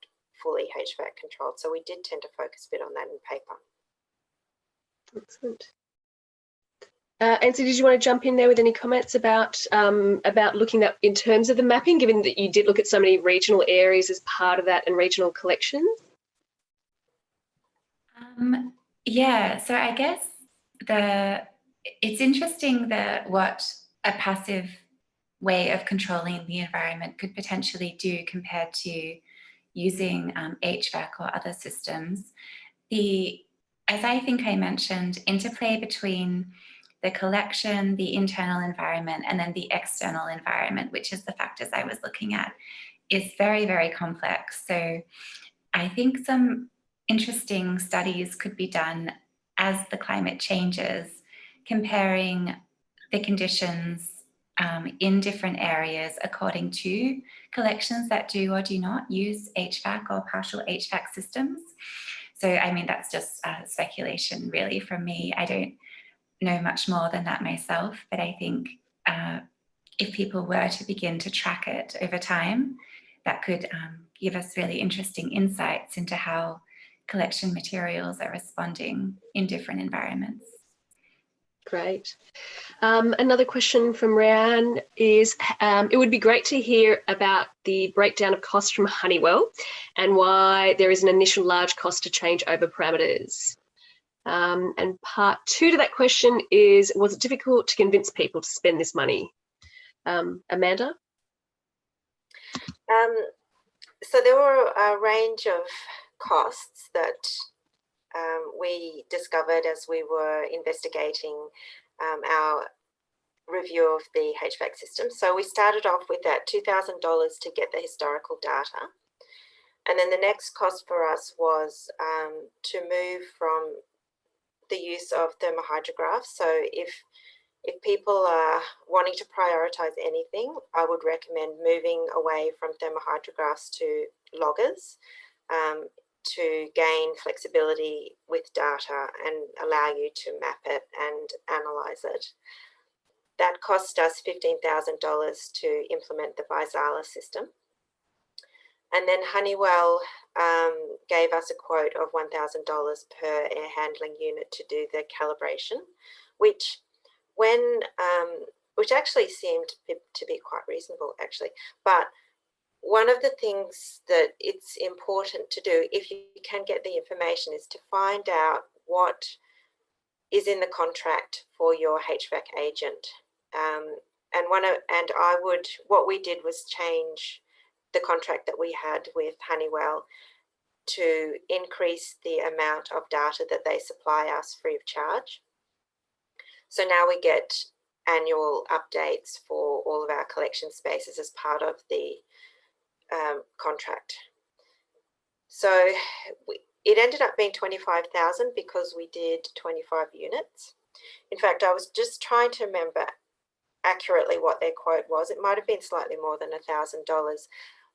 fully HVAC controlled. So we did tend to focus a bit on that in paper.
Excellent. Ainslee, did you want to jump in there with any comments about looking at in terms of the mapping, given that you did look at so many regional areas as part of that and regional collections?
Yeah, so I guess it's interesting what a passive way of controlling the environment could potentially do compared to using HVAC or other systems. As I think I mentioned, interplay between the collection, the internal environment, and then the external environment, which is the factors I was looking at, is very, very complex. So I think some interesting studies could be done as the climate changes, comparing the conditions in different areas according to collections that do or do not use HVAC or partial HVAC systems. So, I mean, that's just speculation really from me. I don't know much more than that myself, but I think if people were to begin to track it over time, that could give us really interesting insights into how collection materials are responding in different environments.
Great. Another question from Ryan is, it would be great to hear about the breakdown of costs from Honeywell and why there is an initial large cost to change over parameters. And part two to that question is, was it difficult to convince people to spend this money? Amanda?
So there were a range of costs that we discovered as we were investigating our review of the HVAC system. So we started off with that $2,000 to get the historical data. And then the next cost for us was to move from the use of thermohydrographs. So if people are wanting to prioritize anything, I would recommend moving away from thermohydrographs to loggers to gain flexibility with data and allow you to map it and analyze it. That cost us $15,000 to implement the Vaisala system. And then Honeywell gave us a quote of $1,000 per air handling unit to do the calibration, which actually seemed to be quite reasonable, actually. But one of the things that it's important to do, if you can get the information, is to find out what is in the contract for your HVAC agent. What we did was change the contract that we had with Honeywell to increase the amount of data that they supply us free of charge. So now we get annual updates for all of our collection spaces as part of the contract. So it ended up being 25,000 because we did 25 units. In fact, I was just trying to remember accurately what their quote was. It might have been slightly more than $1,000,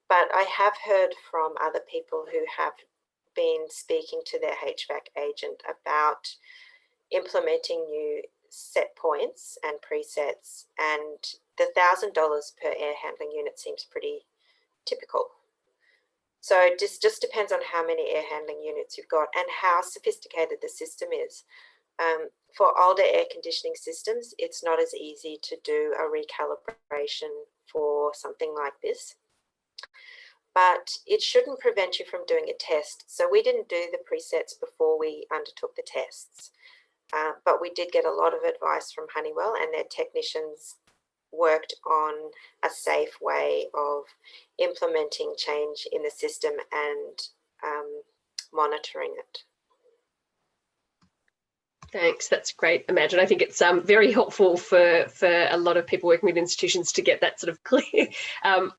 but I have heard from other people who have been speaking to their HVAC agent about implementing new set points and presets, and the $1,000 per air handling unit seems pretty typical. So it just depends on how many air handling units you've got and how sophisticated the system is. For older air conditioning systems, it's not as easy to do a recalibration for something like this. But it shouldn't prevent you from doing a test. So we didn't do the presets before we undertook the tests. But we did get a lot of advice from Honeywell, and their technicians worked on a safe way of implementing change in the system and monitoring it.
Thanks, that's great, Amanda. I think it's very helpful for a lot of people working with institutions to get that sort of clear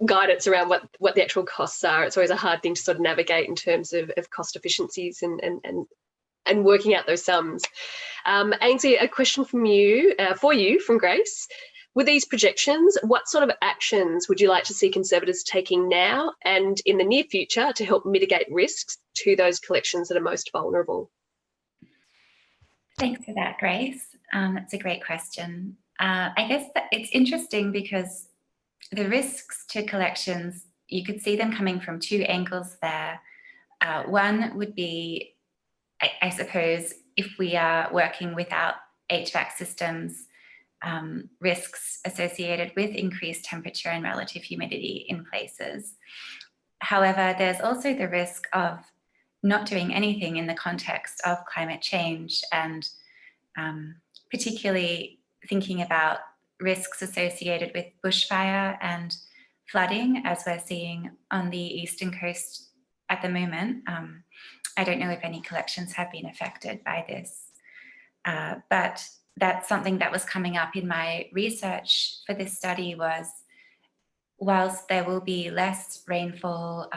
guidance around what the actual costs are. It's always a hard thing to sort of navigate in terms of cost efficiencies and working out those sums. Ainslee, a question from you, for you from Grace. With these projections, what sort of actions would you like to see Conservators taking now and in the near future to help mitigate risks to those collections that are most vulnerable?
Thanks for that, Grace. That's a great question. I guess that it's interesting because the risks to collections, you could see them coming from two angles there. One would be, I suppose, if we are working without HVAC systems, risks associated with increased temperature and relative humidity in places. However, there's also the risk of not doing anything in the context of climate change, and particularly thinking about risks associated with bushfire and flooding, as we're seeing on the eastern coast at the moment. I don't know if any collections have been affected by this, but that's something that was coming up in my research for this study. Was whilst there will be less rainfall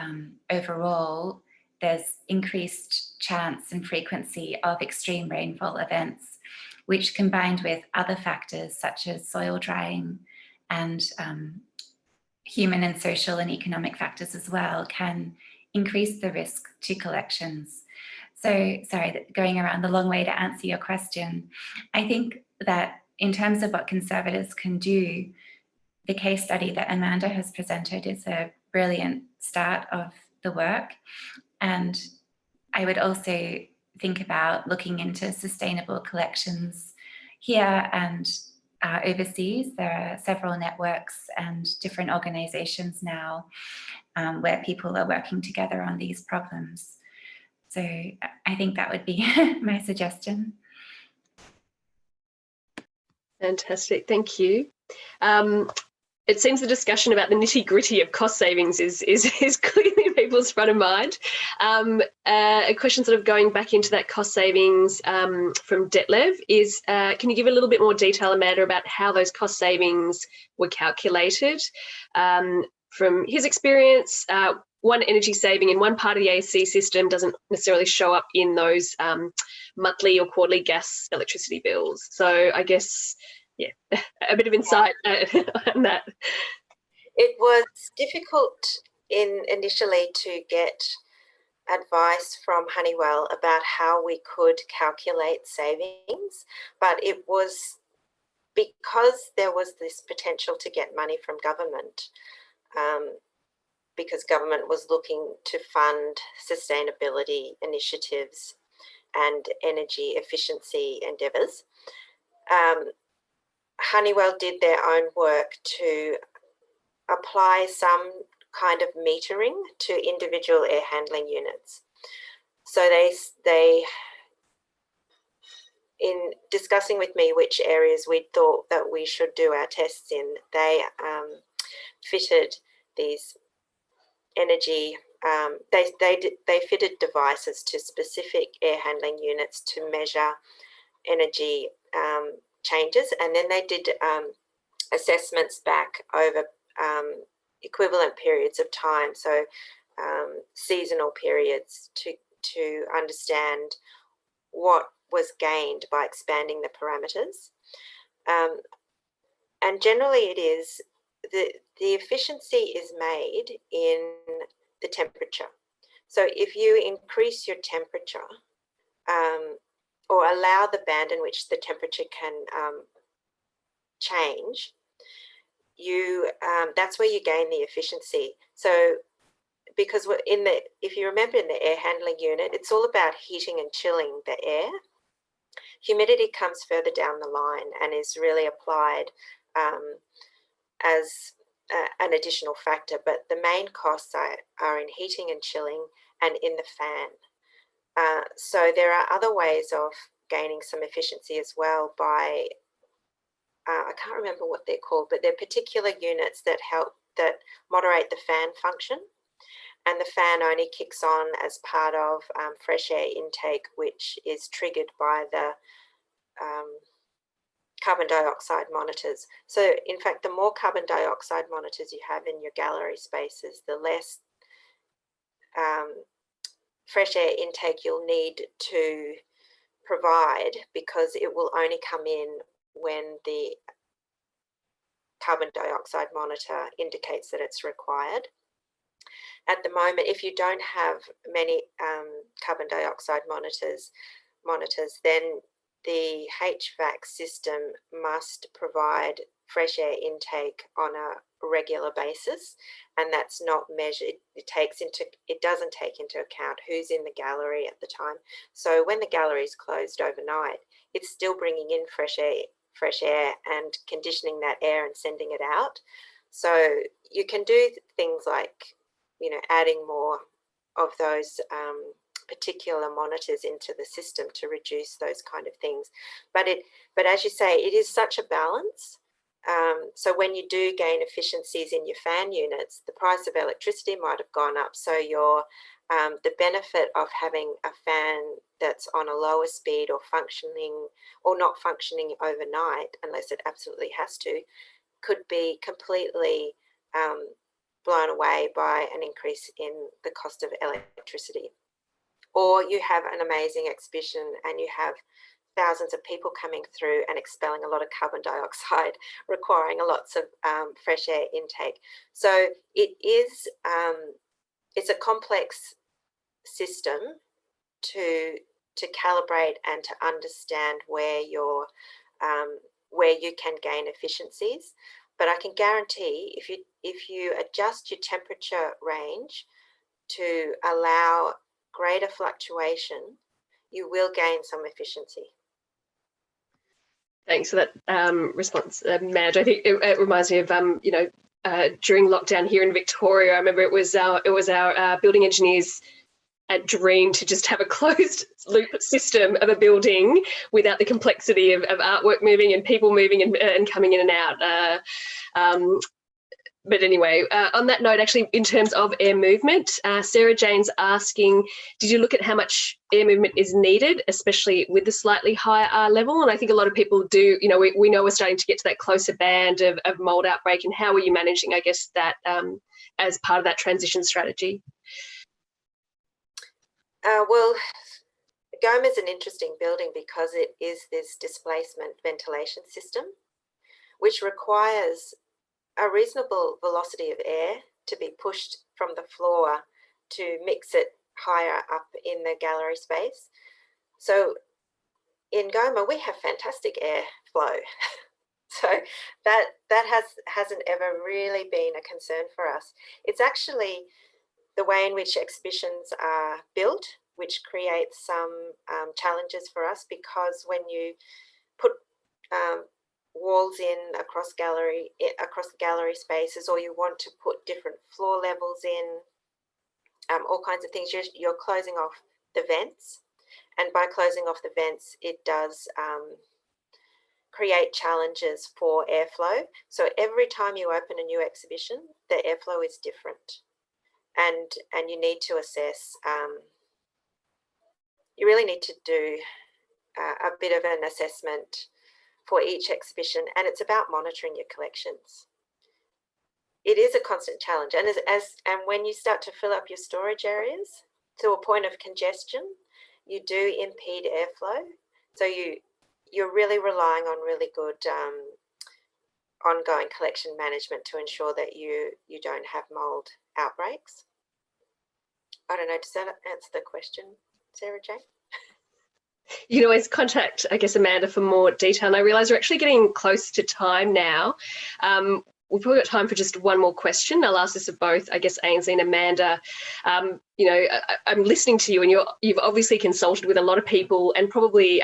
overall, there's increased chance and frequency of extreme rainfall events, which combined with other factors such as soil drying and human and social and economic factors as well, can increase the risk to collections. So, sorry, going around the long way to answer your question, I think that in terms of what conservators can do, the case study that Amanda has presented is a brilliant start of the work. And I would also think about looking into sustainable collections here and overseas. There are several networks and different organizations now where people are working together on these problems. So I think that would be my suggestion.
Fantastic, thank you. It seems the discussion about the nitty-gritty of cost savings is clearly people's front of mind. A question sort of going back into that cost savings from Detlev is, can you give a little bit more detail, Amanda, about how those cost savings were calculated? From his experience, one energy saving in one part of the AC system doesn't necessarily show up in those monthly or quarterly gas electricity bills. So I guess, yeah, a bit of insight on that.
It was difficult initially to get advice from Honeywell about how we could calculate savings, but it was because there was this potential to get money from government, because government was looking to fund sustainability initiatives and energy efficiency endeavours. Honeywell did their own work to apply some kind of metering to individual air handling units. So they in discussing with me which areas we thought that we should do our tests in, they fitted these energy, they fitted devices to specific air handling units to measure energy changes, and then they did assessments back over equivalent periods of time, so seasonal periods, to understand what was gained by expanding the parameters. And generally it is, the efficiency is made in the temperature. So if you increase your temperature or allow the band in which the temperature can change, that's where you gain the efficiency. So because if you remember in the air handling unit, it's all about heating and chilling the air. Humidity comes further down the line and is really applied as an additional factor, but the main costs are in heating and chilling and in the fan. So there are other ways of gaining some efficiency as well by, I can't remember what they're called, but they're particular units that moderate the fan function. And the fan only kicks on as part of fresh air intake, which is triggered by the carbon dioxide monitors. So in fact, the more carbon dioxide monitors you have in your gallery spaces, the less fresh air intake you'll need to provide, because it will only come in when the carbon dioxide monitor indicates that it's required. At the moment, if you don't have many carbon dioxide monitors, then the HVAC system must provide fresh air intake on a regular basis, and that's not measured. It doesn't take into account who's in the gallery at the time. So when the gallery is closed overnight, it's still bringing in fresh fresh air and conditioning that air and sending it out. So you can do things like, you know, adding more of those particular monitors into the system to reduce those kind of things. But as you say, it is such a balance. So when you do gain efficiencies in your fan units, the price of electricity might have gone up. So your the benefit of having a fan that's on a lower speed or functioning or not functioning overnight, unless it absolutely has to, could be completely blown away by an increase in the cost of electricity. Or you have an amazing exhibition and you have thousands of people coming through and expelling a lot of carbon dioxide, requiring lots of fresh air intake. So it is, it's a complex system to calibrate and to understand where you can gain efficiencies. But I can guarantee if you adjust your temperature range to allow greater fluctuation, you will gain some efficiency.
Thanks for that response, Madge. I think it reminds me of you know, during lockdown here in Victoria. I remember it was our building engineers' dream to just have a closed loop system of a building without the complexity of artwork moving and people moving and coming in and out. But anyway, on that note, actually, in terms of air movement, Sarah Jane's asking, did you look at how much air movement is needed, especially with the slightly higher R level? And I think a lot of people do, you know, we know we're starting to get to that closer band of mould outbreak. And how are you managing, I guess, that as part of that transition strategy?
Well, GOMA is an interesting building because it is this displacement ventilation system, which requires a reasonable velocity of air to be pushed from the floor to mix it higher up in the gallery space. So in GOMA, we have fantastic air flow. So that hasn't ever really been a concern for us. It's actually the way in which exhibitions are built, which creates some challenges for us, because when you put walls in across the gallery spaces, or you want to put different floor levels in, all kinds of things, you're closing off the vents, and by closing off the vents, it does create challenges for airflow. So every time you open a new exhibition, the airflow is different, and you need to assess. You really need to do a bit of an assessment for each exhibition, and it's about monitoring your collections. It is a constant challenge, and and when you start to fill up your storage areas to a point of congestion, you do impede airflow. So you're really relying on really good ongoing collection management to ensure that you don't have mold outbreaks. I don't know, does that answer the question, Sarah Jane?
You can always contact, I guess, Amanda for more detail. And I realise we're actually getting close to time now. We've probably got time for just one more question. I'll ask this of both, I guess, Ainslee and Amanda. You know, I'm listening to you, and you've obviously consulted with a lot of people, and probably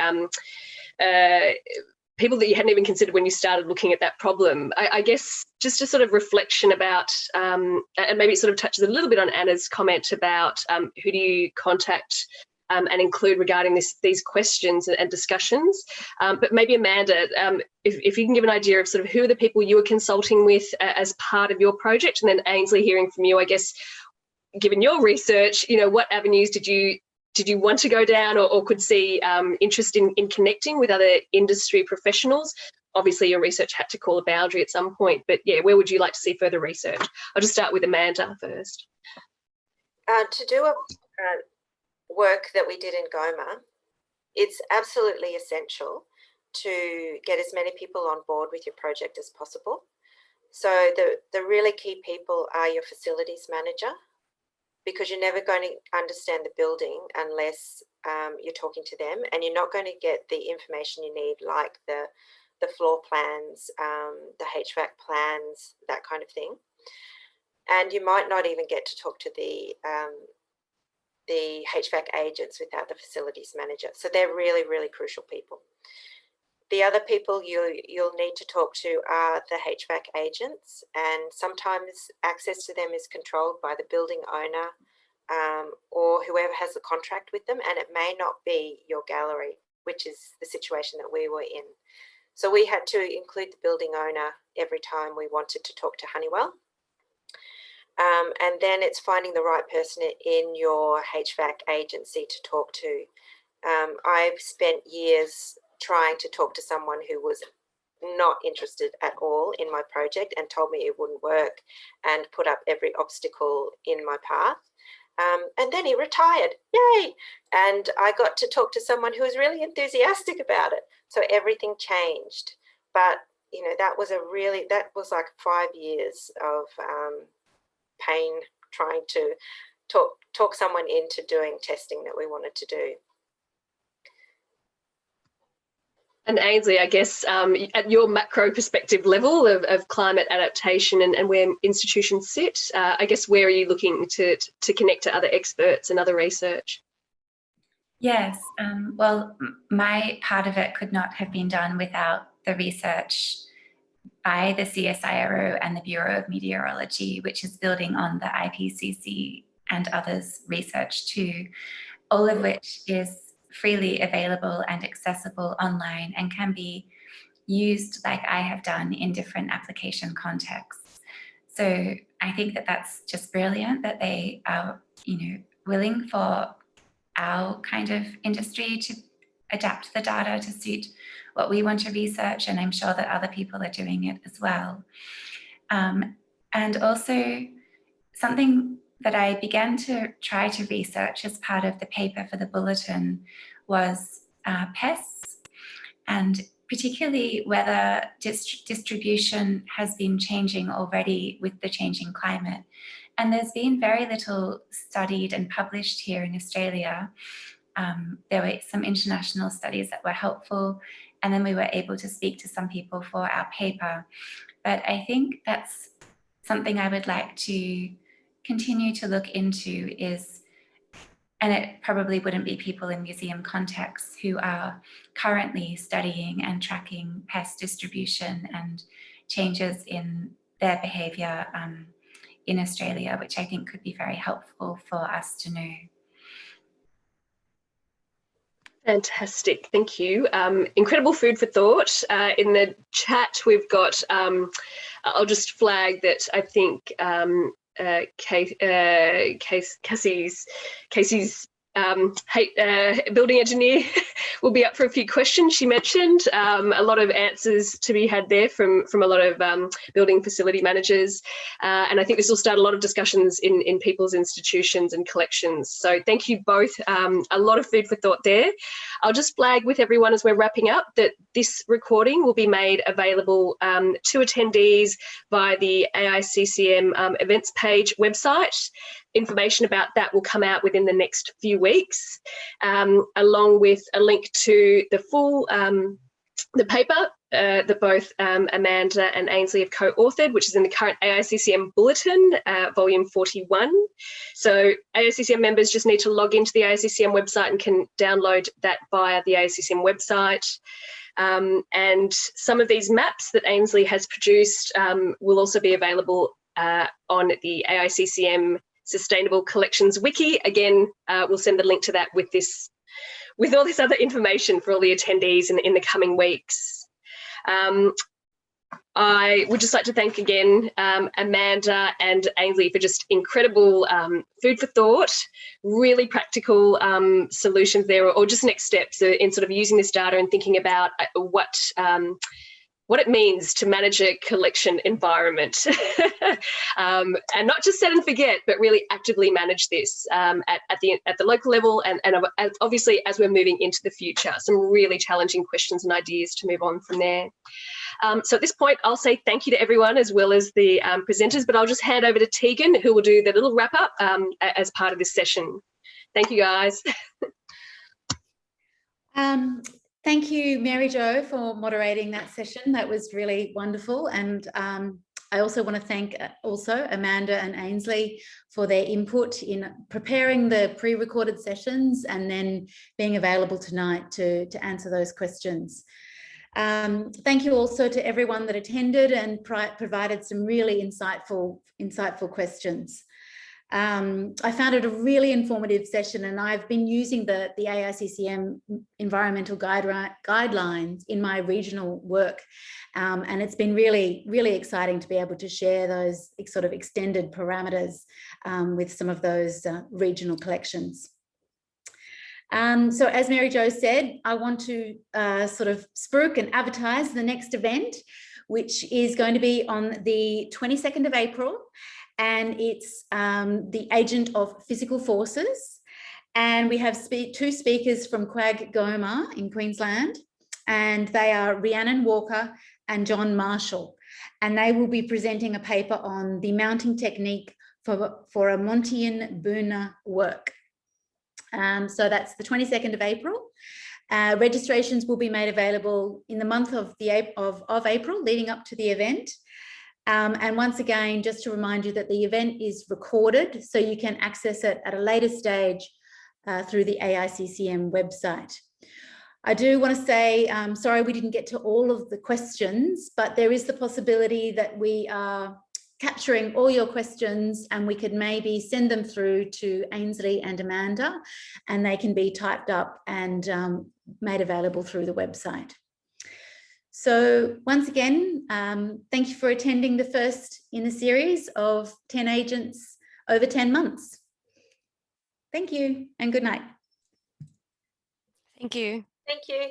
people that you hadn't even considered when you started looking at that problem. I guess just a sort of reflection about, and maybe it sort of touches a little bit on Anna's comment about who do you contact and include regarding these questions and discussions. But maybe Amanda, if you can give an idea of sort of who are the people you were consulting with as part of your project, and then Ainslee, hearing from you, I guess, given your research, you know, what avenues did you want to go down, or could see interest in connecting with other industry professionals? Obviously, your research had to call a boundary at some point, but yeah, where would you like to see further research? I'll just start with Amanda first.
To do a work that we did in GOMA, it's absolutely essential to get as many people on board with your project as possible. So the really key people are your facilities manager, because you're never going to understand the building unless you're talking to them, and you're not going to get the information you need, like the floor plans, the HVAC plans, that kind of thing. And you might not even get to talk to the HVAC agents without the facilities manager. So they're really, really crucial people. The other people you'll need to talk to are the HVAC agents, and sometimes access to them is controlled by the building owner or whoever has the contract with them, and it may not be your gallery, which is the situation that we were in. So we had to include the building owner every time we wanted to talk to Honeywell. And then it's finding the right person in your HVAC agency to talk to. I've spent years trying to talk to someone who was not interested at all in my project and told me it wouldn't work and put up every obstacle in my path. And then he retired, yay! And I got to talk to someone who was really enthusiastic about it. So everything changed. But, you know, that was like 5 years of pain trying to talk someone into doing testing that we wanted to do.
And Ainslee, I guess at your macro perspective level of climate adaptation and where institutions sit, I guess where are you looking to connect to other experts and other research?
Yes, well, my part of it could not have been done without the research by the CSIRO and the Bureau of Meteorology, which is building on the IPCC and others' research too, all of which is freely available and accessible online and can be used like I have done in different application contexts. So I think that that's just brilliant that they are, you know, willing for our kind of industry to adapt the data to suit what we want to research, and I'm sure that other people are doing it as well. And also something that I began to try to research as part of the paper for the bulletin was pests, and particularly whether distribution has been changing already with the changing climate. And there's been very little studied and published here in Australia. There were some international studies that were helpful, and then we were able to speak to some people for our paper. But I think that's something I would like to continue to look into is, and it probably wouldn't be people in museum contexts who are currently studying and tracking pest distribution and changes in their behaviour in Australia, which I think could be very helpful for us to know.
Fantastic, thank you. Incredible food for thought. In the chat, we've got, I'll just flag that I think Casey's building engineer will be up for a few questions. She mentioned a lot of answers to be had there from a lot of building facility managers, and I think this will start a lot of discussions in people's institutions and collections. So thank you both. A lot of food for thought there. I'll just flag with everyone as we're wrapping up that this recording will be made available to attendees via the AICCM events page website. Information about that will come out within the next few weeks, along with a link to the full the paper that both Amanda and Ainslee have co-authored, which is in the current AICCM Bulletin, volume 41. So AICCM members just need to log into the AICCM website and can download that via the AICCM website. And some of these maps that Ainslee has produced will also be available on the AICCM Sustainable Collections Wiki. Again, we'll send the link to that with all this other information for all the attendees in the coming weeks. I would just like to thank again Amanda and Ainslee for just incredible food for thought, really practical solutions there, or just next steps in sort of using this data and thinking about what it means to manage a collection environment and not just set and forget, but really actively manage this at the local level and obviously as we're moving into the future. Some really challenging questions and ideas to move on from there. So at this point, I'll say thank you to everyone as well as the presenters, but I'll just hand over to Tegan, who will do the little wrap up as part of this session. Thank you, guys.
Thank you, Mary Jo, for moderating that session. That was really wonderful. And I also want to thank Amanda and Ainslee for their input in preparing the pre-recorded sessions and then being available tonight to answer those questions. Thank you also to everyone that attended and provided some really insightful questions. I found it a really informative session, and I've been using the AICCM environmental guidelines in my regional work. And it's been really, really exciting to be able to share those sort of extended parameters with some of those regional collections. So as Mary Jo said, I want to sort of spruik and advertise the next event, which is going to be on the 22nd of April. And it's the Agent of Physical Forces. And we have two speakers from Quag Goma in Queensland, and they are Rhiannon Walker and John Marshall. And they will be presenting a paper on the mounting technique for a Montian Boona work. So that's the 22nd of April. Registrations will be made available in the month of April leading up to the event. And once again, just to remind you that the event is recorded, so you can access it at a later stage through the AICCM website. I do want to say, sorry we didn't get to all of the questions, but there is the possibility that we are capturing all your questions and we could maybe send them through to Ainslee and Amanda, and they can be typed up and made available through the website. So once again, thank you for attending the first in the series of 10 agents over 10 months. Thank you and good night.
Thank you.
Thank you.